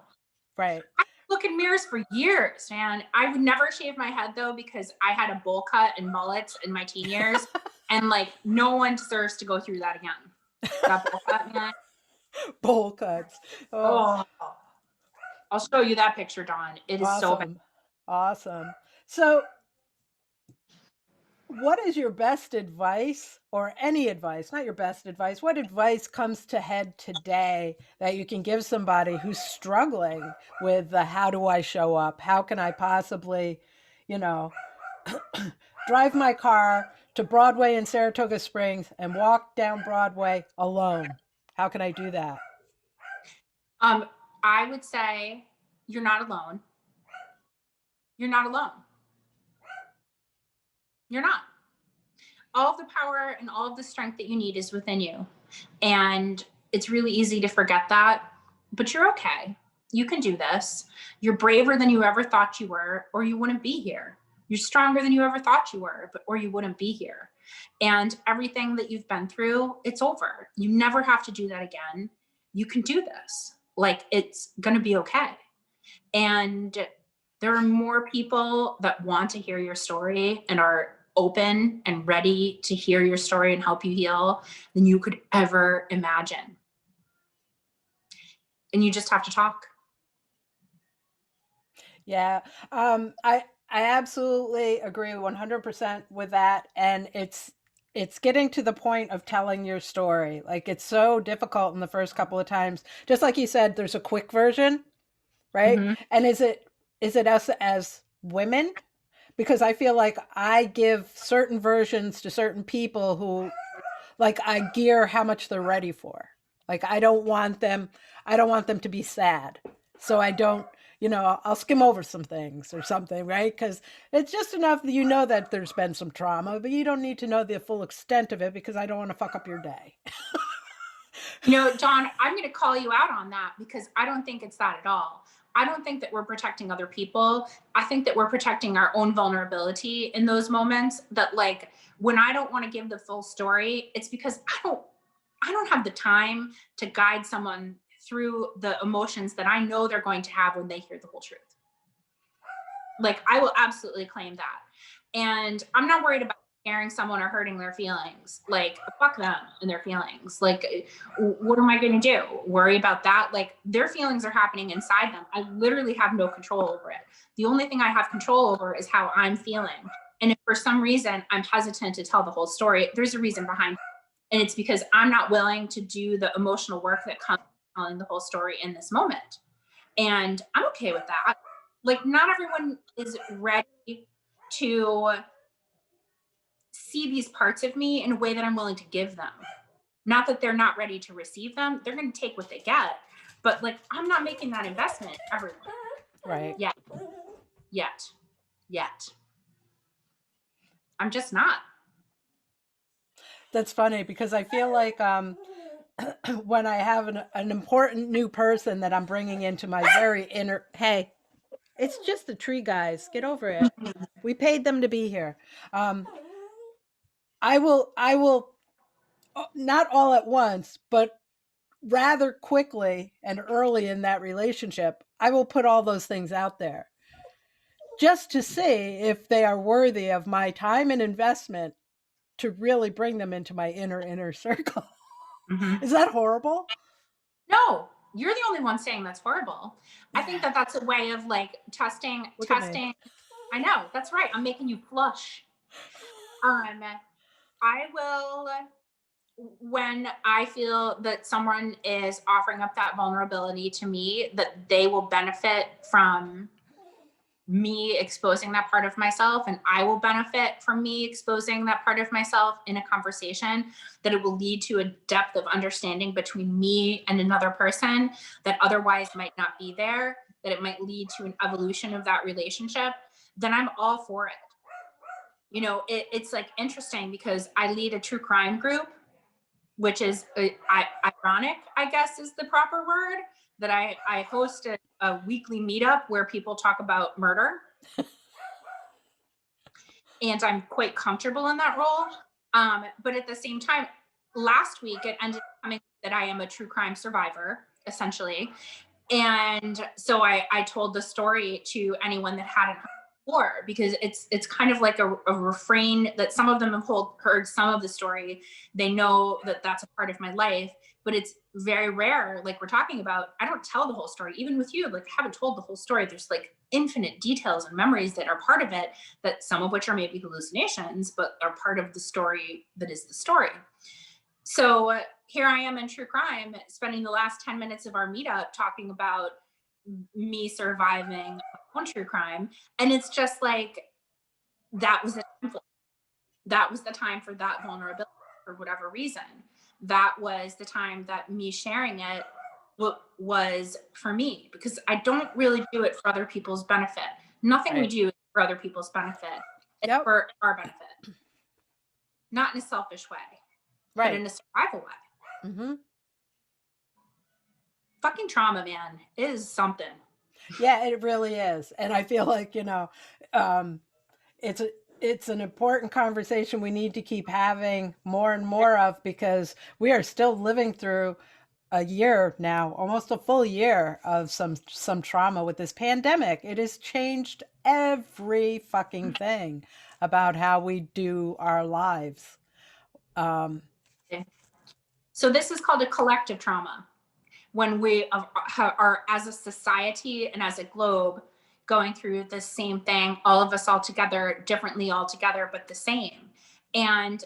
A: right.
B: I look in mirrors for years, man. I would never shave my head though, because I had a bowl cut and mullets in my teen years, and like, no one deserves to go through that again. That bowl cut, man.
A: Bowl cuts. Oh,
B: Oh, I'll show you that picture, Dawn. It is so bad.
A: awesome. Awesome. So, what is your best advice or any advice, not your best advice, what advice comes to head today that you can give somebody who's struggling with the how do I show up? How can I possibly, you know, drive my car to Broadway in Saratoga Springs and walk down Broadway alone? How can I do that?
B: Um, I would say you're not alone. You're not alone. You're not. All of the power and all of the strength that you need is within you. And it's really easy to forget that, but you're okay. You can do this. You're braver than you ever thought you were, or you wouldn't be here. You're stronger than you ever thought you were, or you wouldn't be here. And everything that you've been through, it's over. You never have to do that again. You can do this. Like, it's going to be okay. And there are more people that want to hear your story and are open and ready to hear your story and help you heal than you could ever imagine. And you just have to talk.
A: Yeah, I absolutely agree 100% with that, and it's getting to the point of telling your story. Like it's so difficult in the first couple of times. Just like you said, there's a quick version, right?
B: Mm-hmm.
A: And is it us as women? Because I feel like I give certain versions to certain people who like I gear how much they're ready for. Like I don't want them to be sad. So I don't, I'll skim over some things or something, right? Cuz it's just enough that you know that there's been some trauma, but you don't need to know the full extent of it because I don't want to fuck up your day.
B: John, I'm going to call you out on that, because I don't think it's that at all. I don't think that we're protecting other people. I think that we're protecting our own vulnerability in those moments. That, like, when I don't want to give the full story, it's because I don't have the time to guide someone through the emotions that I know they're going to have when they hear the whole truth. Like, I will absolutely claim that. And I'm not worried about scaring someone or hurting their feelings. Like, fuck them and their feelings. Like, what am I going to do? Worry about that? Like, their feelings are happening inside them. I literally have no control over it. The only thing I have control over is how I'm feeling. And if for some reason I'm hesitant to tell the whole story, there's a reason behind it. And it's because I'm not willing to do the emotional work that comes with telling the whole story in this moment. And I'm okay with that. Like, not everyone is ready to see these parts of me in a way that I'm willing to give them. Not that they're not ready to receive them. They're going to take what they get. But like, I'm not making that investment, everyone.
A: Right.
B: Yet. I'm just not.
A: That's funny because I feel like when I have an important new person that I'm bringing into my very inner, hey, it's just a tree, guys. Get over it. We paid them to be here. I will not all at once, but rather quickly and early in that relationship, I will put all those things out there just to see if they are worthy of my time and investment to really bring them into my inner circle.
B: Mm-hmm.
A: Is that horrible?
B: No, you're the only one saying that's horrible. I think that that's a way of like testing. I know, that's right. I'm making you flush. I will, when I feel that someone is offering up that vulnerability to me, that they will benefit from me exposing that part of myself, and I will benefit from me exposing that part of myself in a conversation, that it will lead to a depth of understanding between me and another person that otherwise might not be there, that it might lead to an evolution of that relationship, then I'm all for it. You know, it's like interesting because I lead a true crime group, which is ironic, I guess is the proper word, that I host a weekly meetup where people talk about murder. And I'm quite comfortable in that role. But at the same time, last week it ended up coming that I am a true crime survivor, essentially. And so I told the story to anyone that hadn't heard before, because it's kind of like a refrain that some of them have heard some of the story. They know that that's a part of my life, but it's very rare. Like we're talking about, I don't tell the whole story. Even with you, like I haven't told the whole story. There's like infinite details and memories that are part of it, that some of which are maybe hallucinations, but are part of the story that is the story. So here I am in true crime, spending the last 10 minutes of our meetup talking about me surviving on true crime. And it's just like, that was the time for that vulnerability for whatever reason. That was the time that me sharing it was for me, because I don't really do it for other people's benefit. Nothing we do is for other people's benefit. It's for our benefit. Not in a selfish way, but in a survival way.
A: Mm-hmm.
B: Fucking trauma, man, is something.
A: Yeah, it really is. And I feel like, it's an important conversation we need to keep having more and more of, because we are still living through a year now, almost a full year of some trauma with this pandemic. It has changed every fucking thing about how we do our lives.
B: So this is called a collective trauma, when we are as a society and as a globe going through the same thing, all of us all together, differently all together, but the same. And,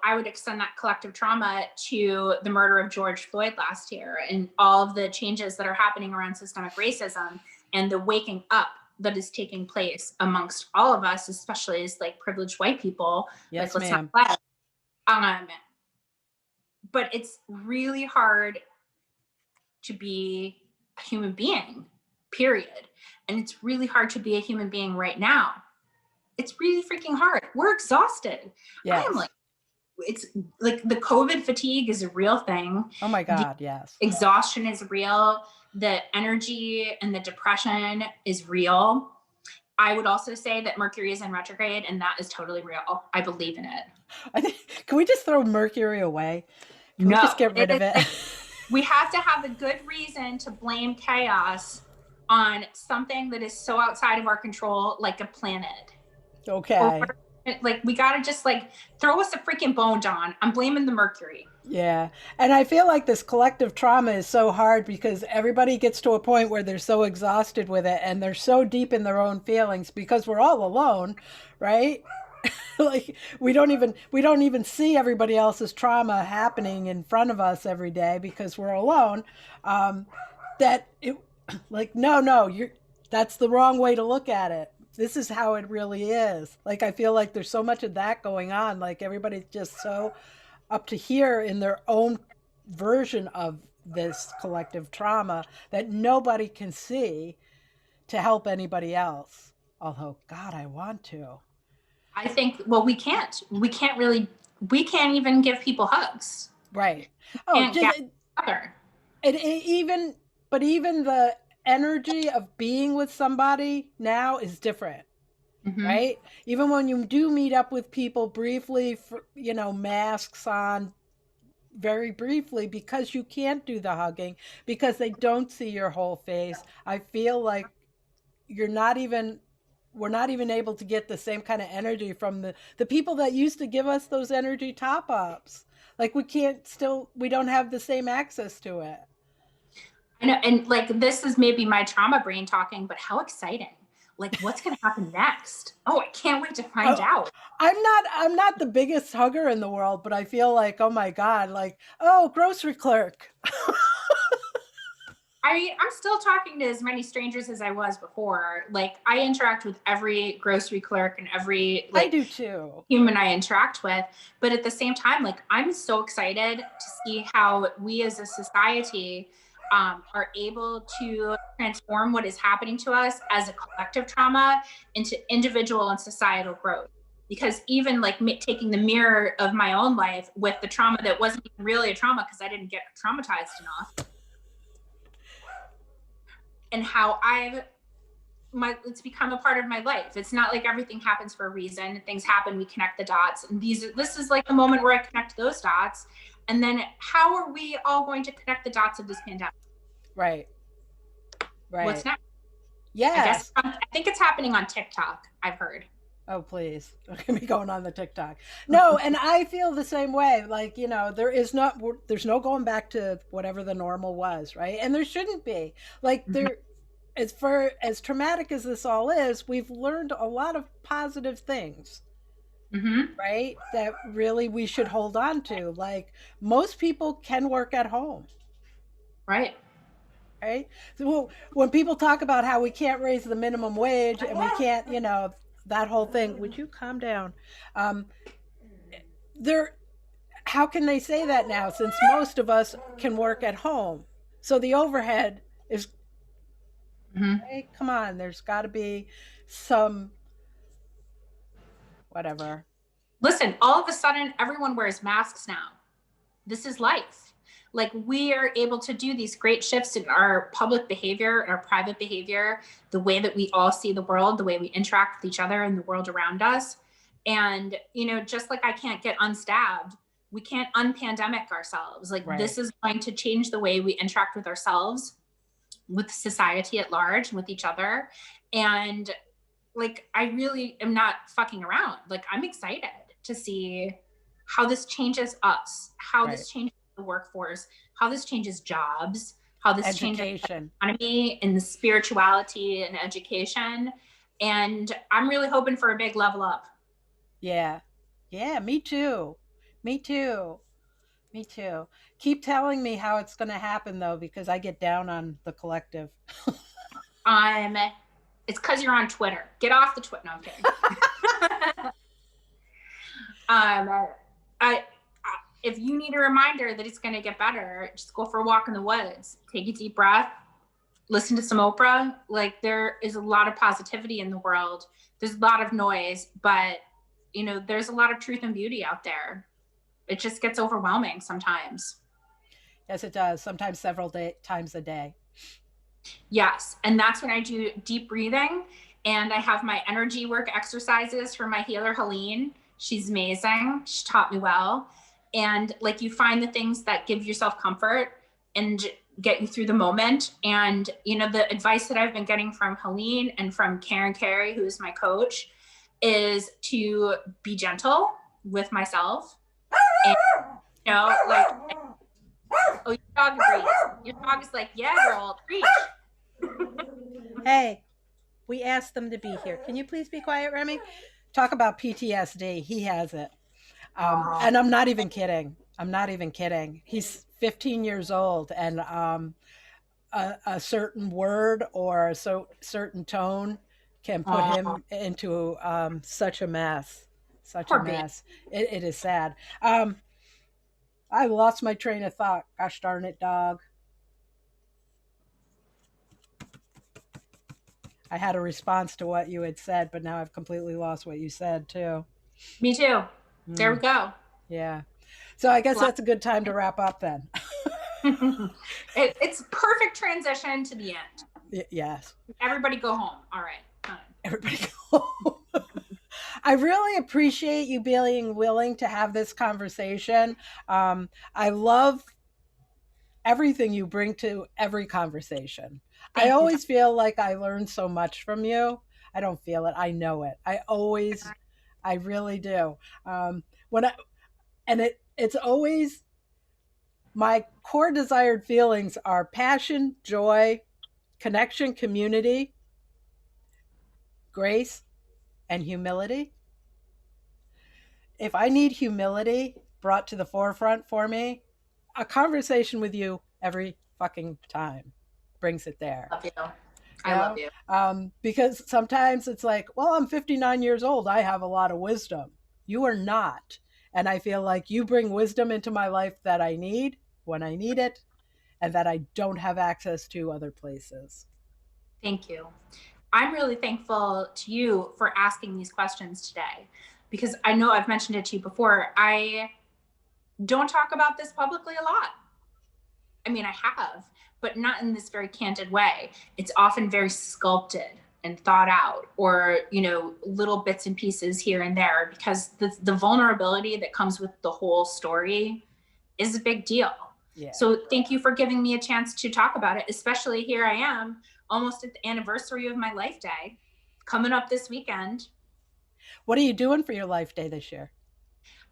B: I would extend that collective trauma to the murder of George Floyd last year, and all of the changes that are happening around systemic racism, and the waking up that is taking place amongst all of us, especially as like privileged white people.
A: Yes,
B: like, let's
A: ma'am.
B: not let. But it's really hard to be a human being, period. And it's really hard to be a human being right now. It's really freaking hard. We're exhausted.
A: Yes.
B: It's like the COVID fatigue is a real thing.
A: Oh my God, yes.
B: Exhaustion is real. The energy and the depression is real. I would also say that Mercury is in retrograde, and that is totally real. I believe in it.
A: Can we just throw Mercury away? Can we just get rid of it?
B: We have to have a good reason to blame chaos on something that is so outside of our control, like a planet.
A: Okay.
B: Like, we got to just like throw us a freaking bone, Dawn. I'm blaming the mercury.
A: Yeah. And I feel like this collective trauma is so hard because everybody gets to a point where they're so exhausted with it and they're so deep in their own feelings because we're all alone, right? Like we don't even see everybody else's trauma happening in front of us every day because we're alone. Um, that it like no, you're that's the wrong way to look at it. This is how it really is. Like I feel like there's so much of that going on. Like everybody's just so up to here in their own version of this collective trauma that nobody can see to help anybody else. Although, God, I want to.
B: I think, well, we can't really, we can't even give people hugs.
A: Right. Oh,
B: Can't
A: just
B: get together.
A: even, but even the energy of being with somebody now is different.
B: Mm-hmm.
A: Right? Even when you do meet up with people briefly, for, masks on, very briefly because you can't do the hugging because they don't see your whole face. I feel like you're not even we're not even able to get the same kind of energy from the people that used to give us those energy top ups. Like we don't have the same access to it.
B: I know, and like this is maybe my trauma brain talking, but how exciting! Like, what's going to happen next? Oh, I can't wait to find
A: Oh,
B: out.
A: I'm not the biggest hugger in the world, but I feel like, oh my God, like, oh, grocery clerk.
B: I mean, I'm still talking to as many strangers as I was before. Like, I interact with every grocery clerk and every
A: I
B: like
A: do too.
B: human I interact with. But at the same time, like, I'm so excited to see how we as a society are able to transform what is happening to us as a collective trauma into individual and societal growth. Because even like taking the mirror of my own life with the trauma that wasn't even really a trauma because I didn't get traumatized enough, and how it's become a part of my life. It's not like everything happens for a reason. Things happen, we connect the dots. And this is like the moment where I connect those dots. And then how are we all going to connect the dots of this pandemic?
A: Right.
B: What's
A: Right.
B: next?
A: Yes.
B: I think it's happening on TikTok, I've heard.
A: Oh, please. Look at me going on the TikTok. No, and I feel the same way. Like, there's no going back to whatever the normal was, right? And there shouldn't be. Like,
B: Mhm.
A: as traumatic as this all is, we've learned a lot of positive things,
B: Mhm.
A: right? That really we should hold on to. Like, most people can work at home.
B: Right.
A: Right? So when people talk about how we can't raise the minimum wage and we can't, that whole thing, would you calm down? Um, they're How can they say that now since most of us can work at home? So the overhead is,
B: Mhm.
A: hey, come on, there's got to be some whatever.
B: Listen, all of a sudden everyone wears masks now. This is life. Like, we are able to do these great shifts in our public behavior, our private behavior, the way that we all see the world, the way we interact with each other and the world around us. And, just like I can't get unstabbed, we can't unpandemic ourselves. Like,
A: Right.
B: this is going to change the way we interact with ourselves, with society at large, with each other. And like, I really am not fucking around. Like, I'm excited to see how this changes us, how
A: Right.
B: this changes the workforce, how this changes jobs, how this changes the
A: Education.
B: economy and the spirituality and education. And I'm really hoping for a big level up.
A: Yeah. Yeah, me too. Me too. Me too. Keep telling me how it's going to happen though because I get down on the collective.
B: Um, it's because you're on Twitter. Get off the Twitter. No, I'm kidding. I, if you need a reminder that it's going to get better, just go for a walk in the woods, take a deep breath, listen to some Oprah. Like, there is a lot of positivity in the world. There's a lot of noise, but there's a lot of truth and beauty out there. It just gets overwhelming sometimes.
A: Yes, it does. Sometimes times a day.
B: Yes. And that's when I do deep breathing, and I have my energy work exercises for my healer, Helene. She's amazing. She taught me well. And like, you find the things that give yourself comfort and get you through the moment. And, the advice that I've been getting from Helene and from Karen Carey, who is my coach, is to be gentle with myself. And, like, oh, your dog agrees. Your dog is like, yeah, girl, preach.
A: Hey, we asked them to be here. Can you please be quiet, Remy? Talk about PTSD. He has it. And I'm not even kidding. I'm not even kidding. He's 15 years old, and a certain word or a certain tone can put
B: Oh,
A: him into such a mess. Such a
B: poor baby.
A: mess. It is sad. I lost my train of thought. Gosh darn it, dog. I had a response to what you had said, but now I've completely lost what you said, too.
B: Me too. There we
A: Mm,
B: go.
A: yeah. So I guess that's a good time to wrap up then.
B: It's perfect transition to the end.
A: Yes.
B: Everybody go home. All right. Fine.
A: Everybody go. I really appreciate you being willing to have this conversation. I love everything you bring to every conversation. I
B: Thank you, John.
A: always feel like I learn so much from you. I don't feel it. I know it. I really do. When I, and it's always my core desired feelings are passion, joy, connection, community, grace, and humility. If I need humility brought to the forefront for me, a conversation with you every fucking time brings it there.
B: Love you.
A: You
B: I love
A: know,
B: you.
A: because sometimes it's like, well, I'm 59 years old. I have a lot of wisdom. You are not. And I feel like you bring wisdom into my life that I need when I need it and that I don't have access to other places.
B: Thank you. I'm really thankful to you for asking these questions today because I know I've mentioned it to you before. I don't talk about this publicly a lot. I mean, I have, but not in this very candid way. It's often very sculpted and thought out, or, little bits and pieces here and there, because the vulnerability that comes with the whole story is a big deal.
A: Yeah.
B: So thank you for giving me a chance to talk about it, especially here I am almost at the anniversary of my life day coming up this weekend.
A: What are you doing for your life day this year?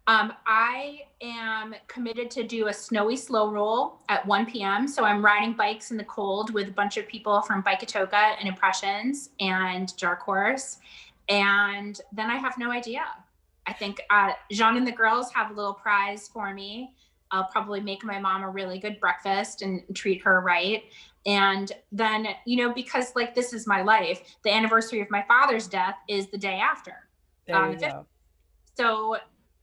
B: I am committed to do a snowy slow roll at 1 p.m. So I'm riding bikes in the cold with a bunch of people from Bike-A-Toka and Impressions and Dark Horse. And then I have no idea. I think Jean and the girls have a little prize for me. I'll probably make my mom a really good breakfast and treat her right. And then, because like this is my life, the anniversary of my father's death is the day after.
A: There you
B: The 5th.
A: go.
B: So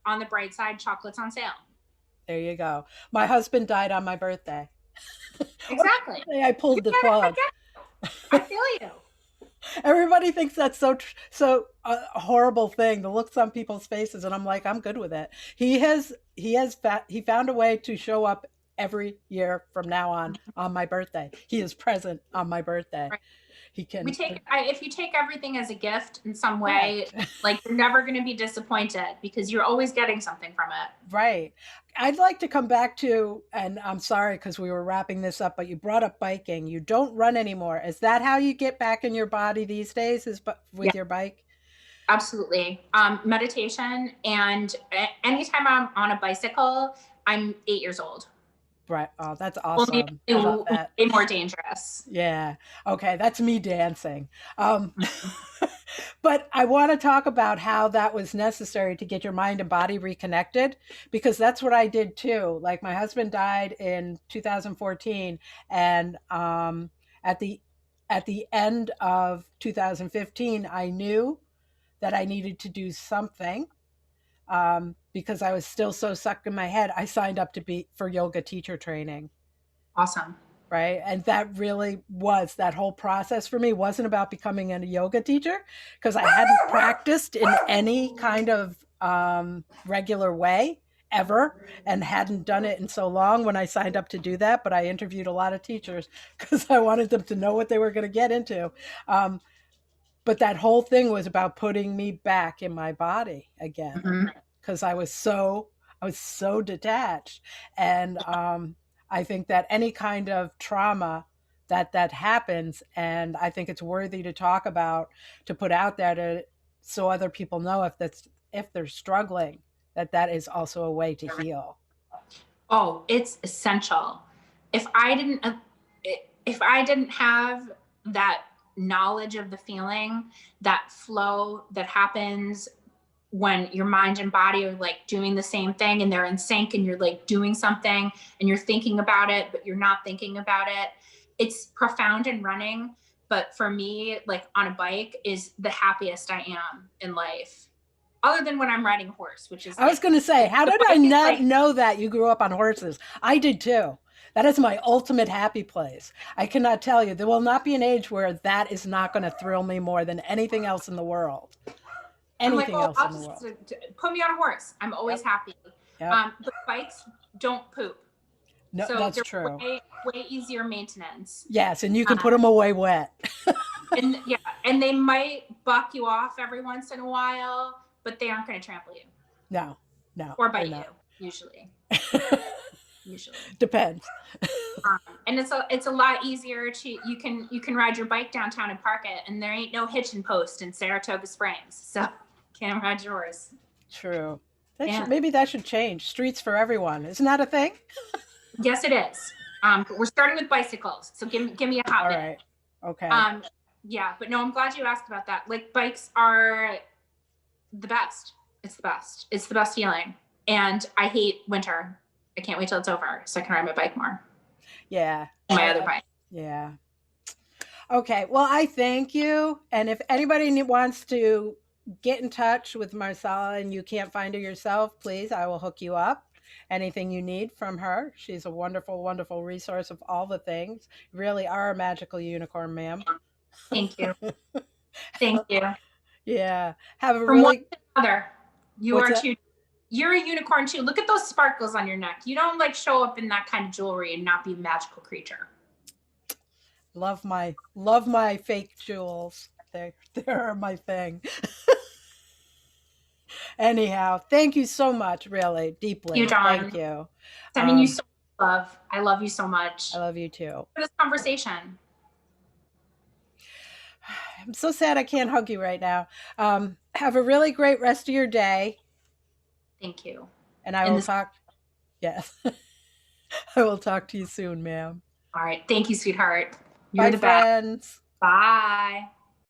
B: on the bright side, chocolate's on sale.
A: There you go. My husband died on my birthday.
B: Exactly.
A: I pulled the plug.
B: I feel you.
A: Everybody thinks that's so a horrible thing. The looks on people's faces, and I'm like, I'm good with it. He found a way to show up every year from now on my birthday. He is present on my birthday.
B: Right.
A: He can.
B: If you take everything as a gift in some way,
A: Right.
B: like you're never going to be disappointed because you're always getting something from it.
A: Right. I'd like to come back to, and I'm sorry because we were wrapping this up, but you brought up biking. You don't run anymore. Is that how you get back in your body these days? Is with your bike?
B: Absolutely. Meditation, and anytime I'm on a bicycle, I'm 8 years old.
A: Right. Oh, that's awesome.
B: Only
A: I love that.
B: way more dangerous.
A: Yeah. Okay. That's me dancing. But I want to talk about how that was necessary to get your mind and body reconnected, because that's what I did too. Like my husband died in 2014, and at the at the end of 2015, I knew that I needed to do something, because I was still so stuck in my head. I signed up to be for yoga teacher training.
B: Awesome.
A: Right. And that really was, that whole process for me wasn't about becoming a yoga teacher, because I hadn't practiced in any kind of regular way ever, and hadn't done it in so long when I signed up to do that. But I interviewed a lot of teachers because I wanted them to know what they were going to get into. But that whole thing was about putting me back in my body again, because I was so detached. And I think that any kind of trauma that happens, and I think it's worthy to talk about, to put out there, so other people know if they're struggling, that is also a way to heal.
B: Oh, it's essential. If I didn't, if I didn't have that knowledge of the feeling, that flow that happens when your mind and body are like doing the same thing and they're in sync and you're like doing something and you're thinking about it, but you're not thinking about it. It's profound in running. But for me, like on a bike is the happiest I am in life. Other than when I'm riding a horse, which is
A: I was
B: like
A: going to say, how
B: the
A: did I
B: bike is
A: not
B: like,
A: know that you grew up on horses? I did too. That is my ultimate happy place. I cannot tell you. There will not be an age where that is not going to thrill me more than anything else in the world.
B: I'm like,
A: Anything
B: oh,
A: else
B: I'll
A: in the
B: just
A: world.
B: put me on a horse. I'm always
A: Yep.
B: happy.
A: Yep.
B: But bikes don't poop.
A: No,
B: So
A: that's
B: they're
A: true.
B: way easier maintenance.
A: Yes, and you can put
B: Uh,
A: them away wet.
B: and yeah, and they might buck you off every once in a while, but they aren't going to trample you
A: No, no,
B: or
A: they're
B: bite you
A: not.
B: usually. Usually.
A: Depends.
B: And it's a lot easier to you can ride your bike downtown and park it, and there ain't no hitching post in Saratoga Springs, so can't ride yours.
A: True.
B: Yeah,
A: Maybe that should change. Streets for everyone. Isn't that a thing?
B: yes, it is. But we're starting with bicycles, so give me a hot
A: All
B: minute.
A: right. Okay.
B: Um, yeah, but no, I'm glad you asked about that. Like bikes are the best. It's the best. It's the best feeling. And I hate winter. I can't wait till it's over so I can ride my bike more.
A: Yeah.
B: My other bike.
A: Yeah. Okay. Well, I thank you. And if anybody wants to get in touch with Marcella and you can't find her yourself, please, I will hook you up. Anything you need from her. She's a wonderful, wonderful resource of all the things. You really are a magical unicorn, ma'am.
B: Thank you. Thank you.
A: Yeah. Have a
B: From one
A: really,
B: to another, you
A: what's
B: are
A: that?
B: too. You're a unicorn too. Look at those sparkles on your neck. You don't like show up in that kind of jewelry and not be a magical creature.
A: Love my fake jewels. They're my thing. Anyhow, thank you so much, really,
B: You,
A: deeply. Thank
B: Dawn.
A: you.
B: Sending you so much love. I love you so much
A: I love you too.
B: for this conversation.
A: I'm so sad I can't hug you right now. Have a really great rest of your day,
B: Thank you.
A: and I
B: And
A: will
B: this.
A: talk. Yes, I will talk to you soon, ma'am.
B: All right. Thank you, sweetheart. You're
A: Bye,
B: the best.
A: friends.
B: Bye.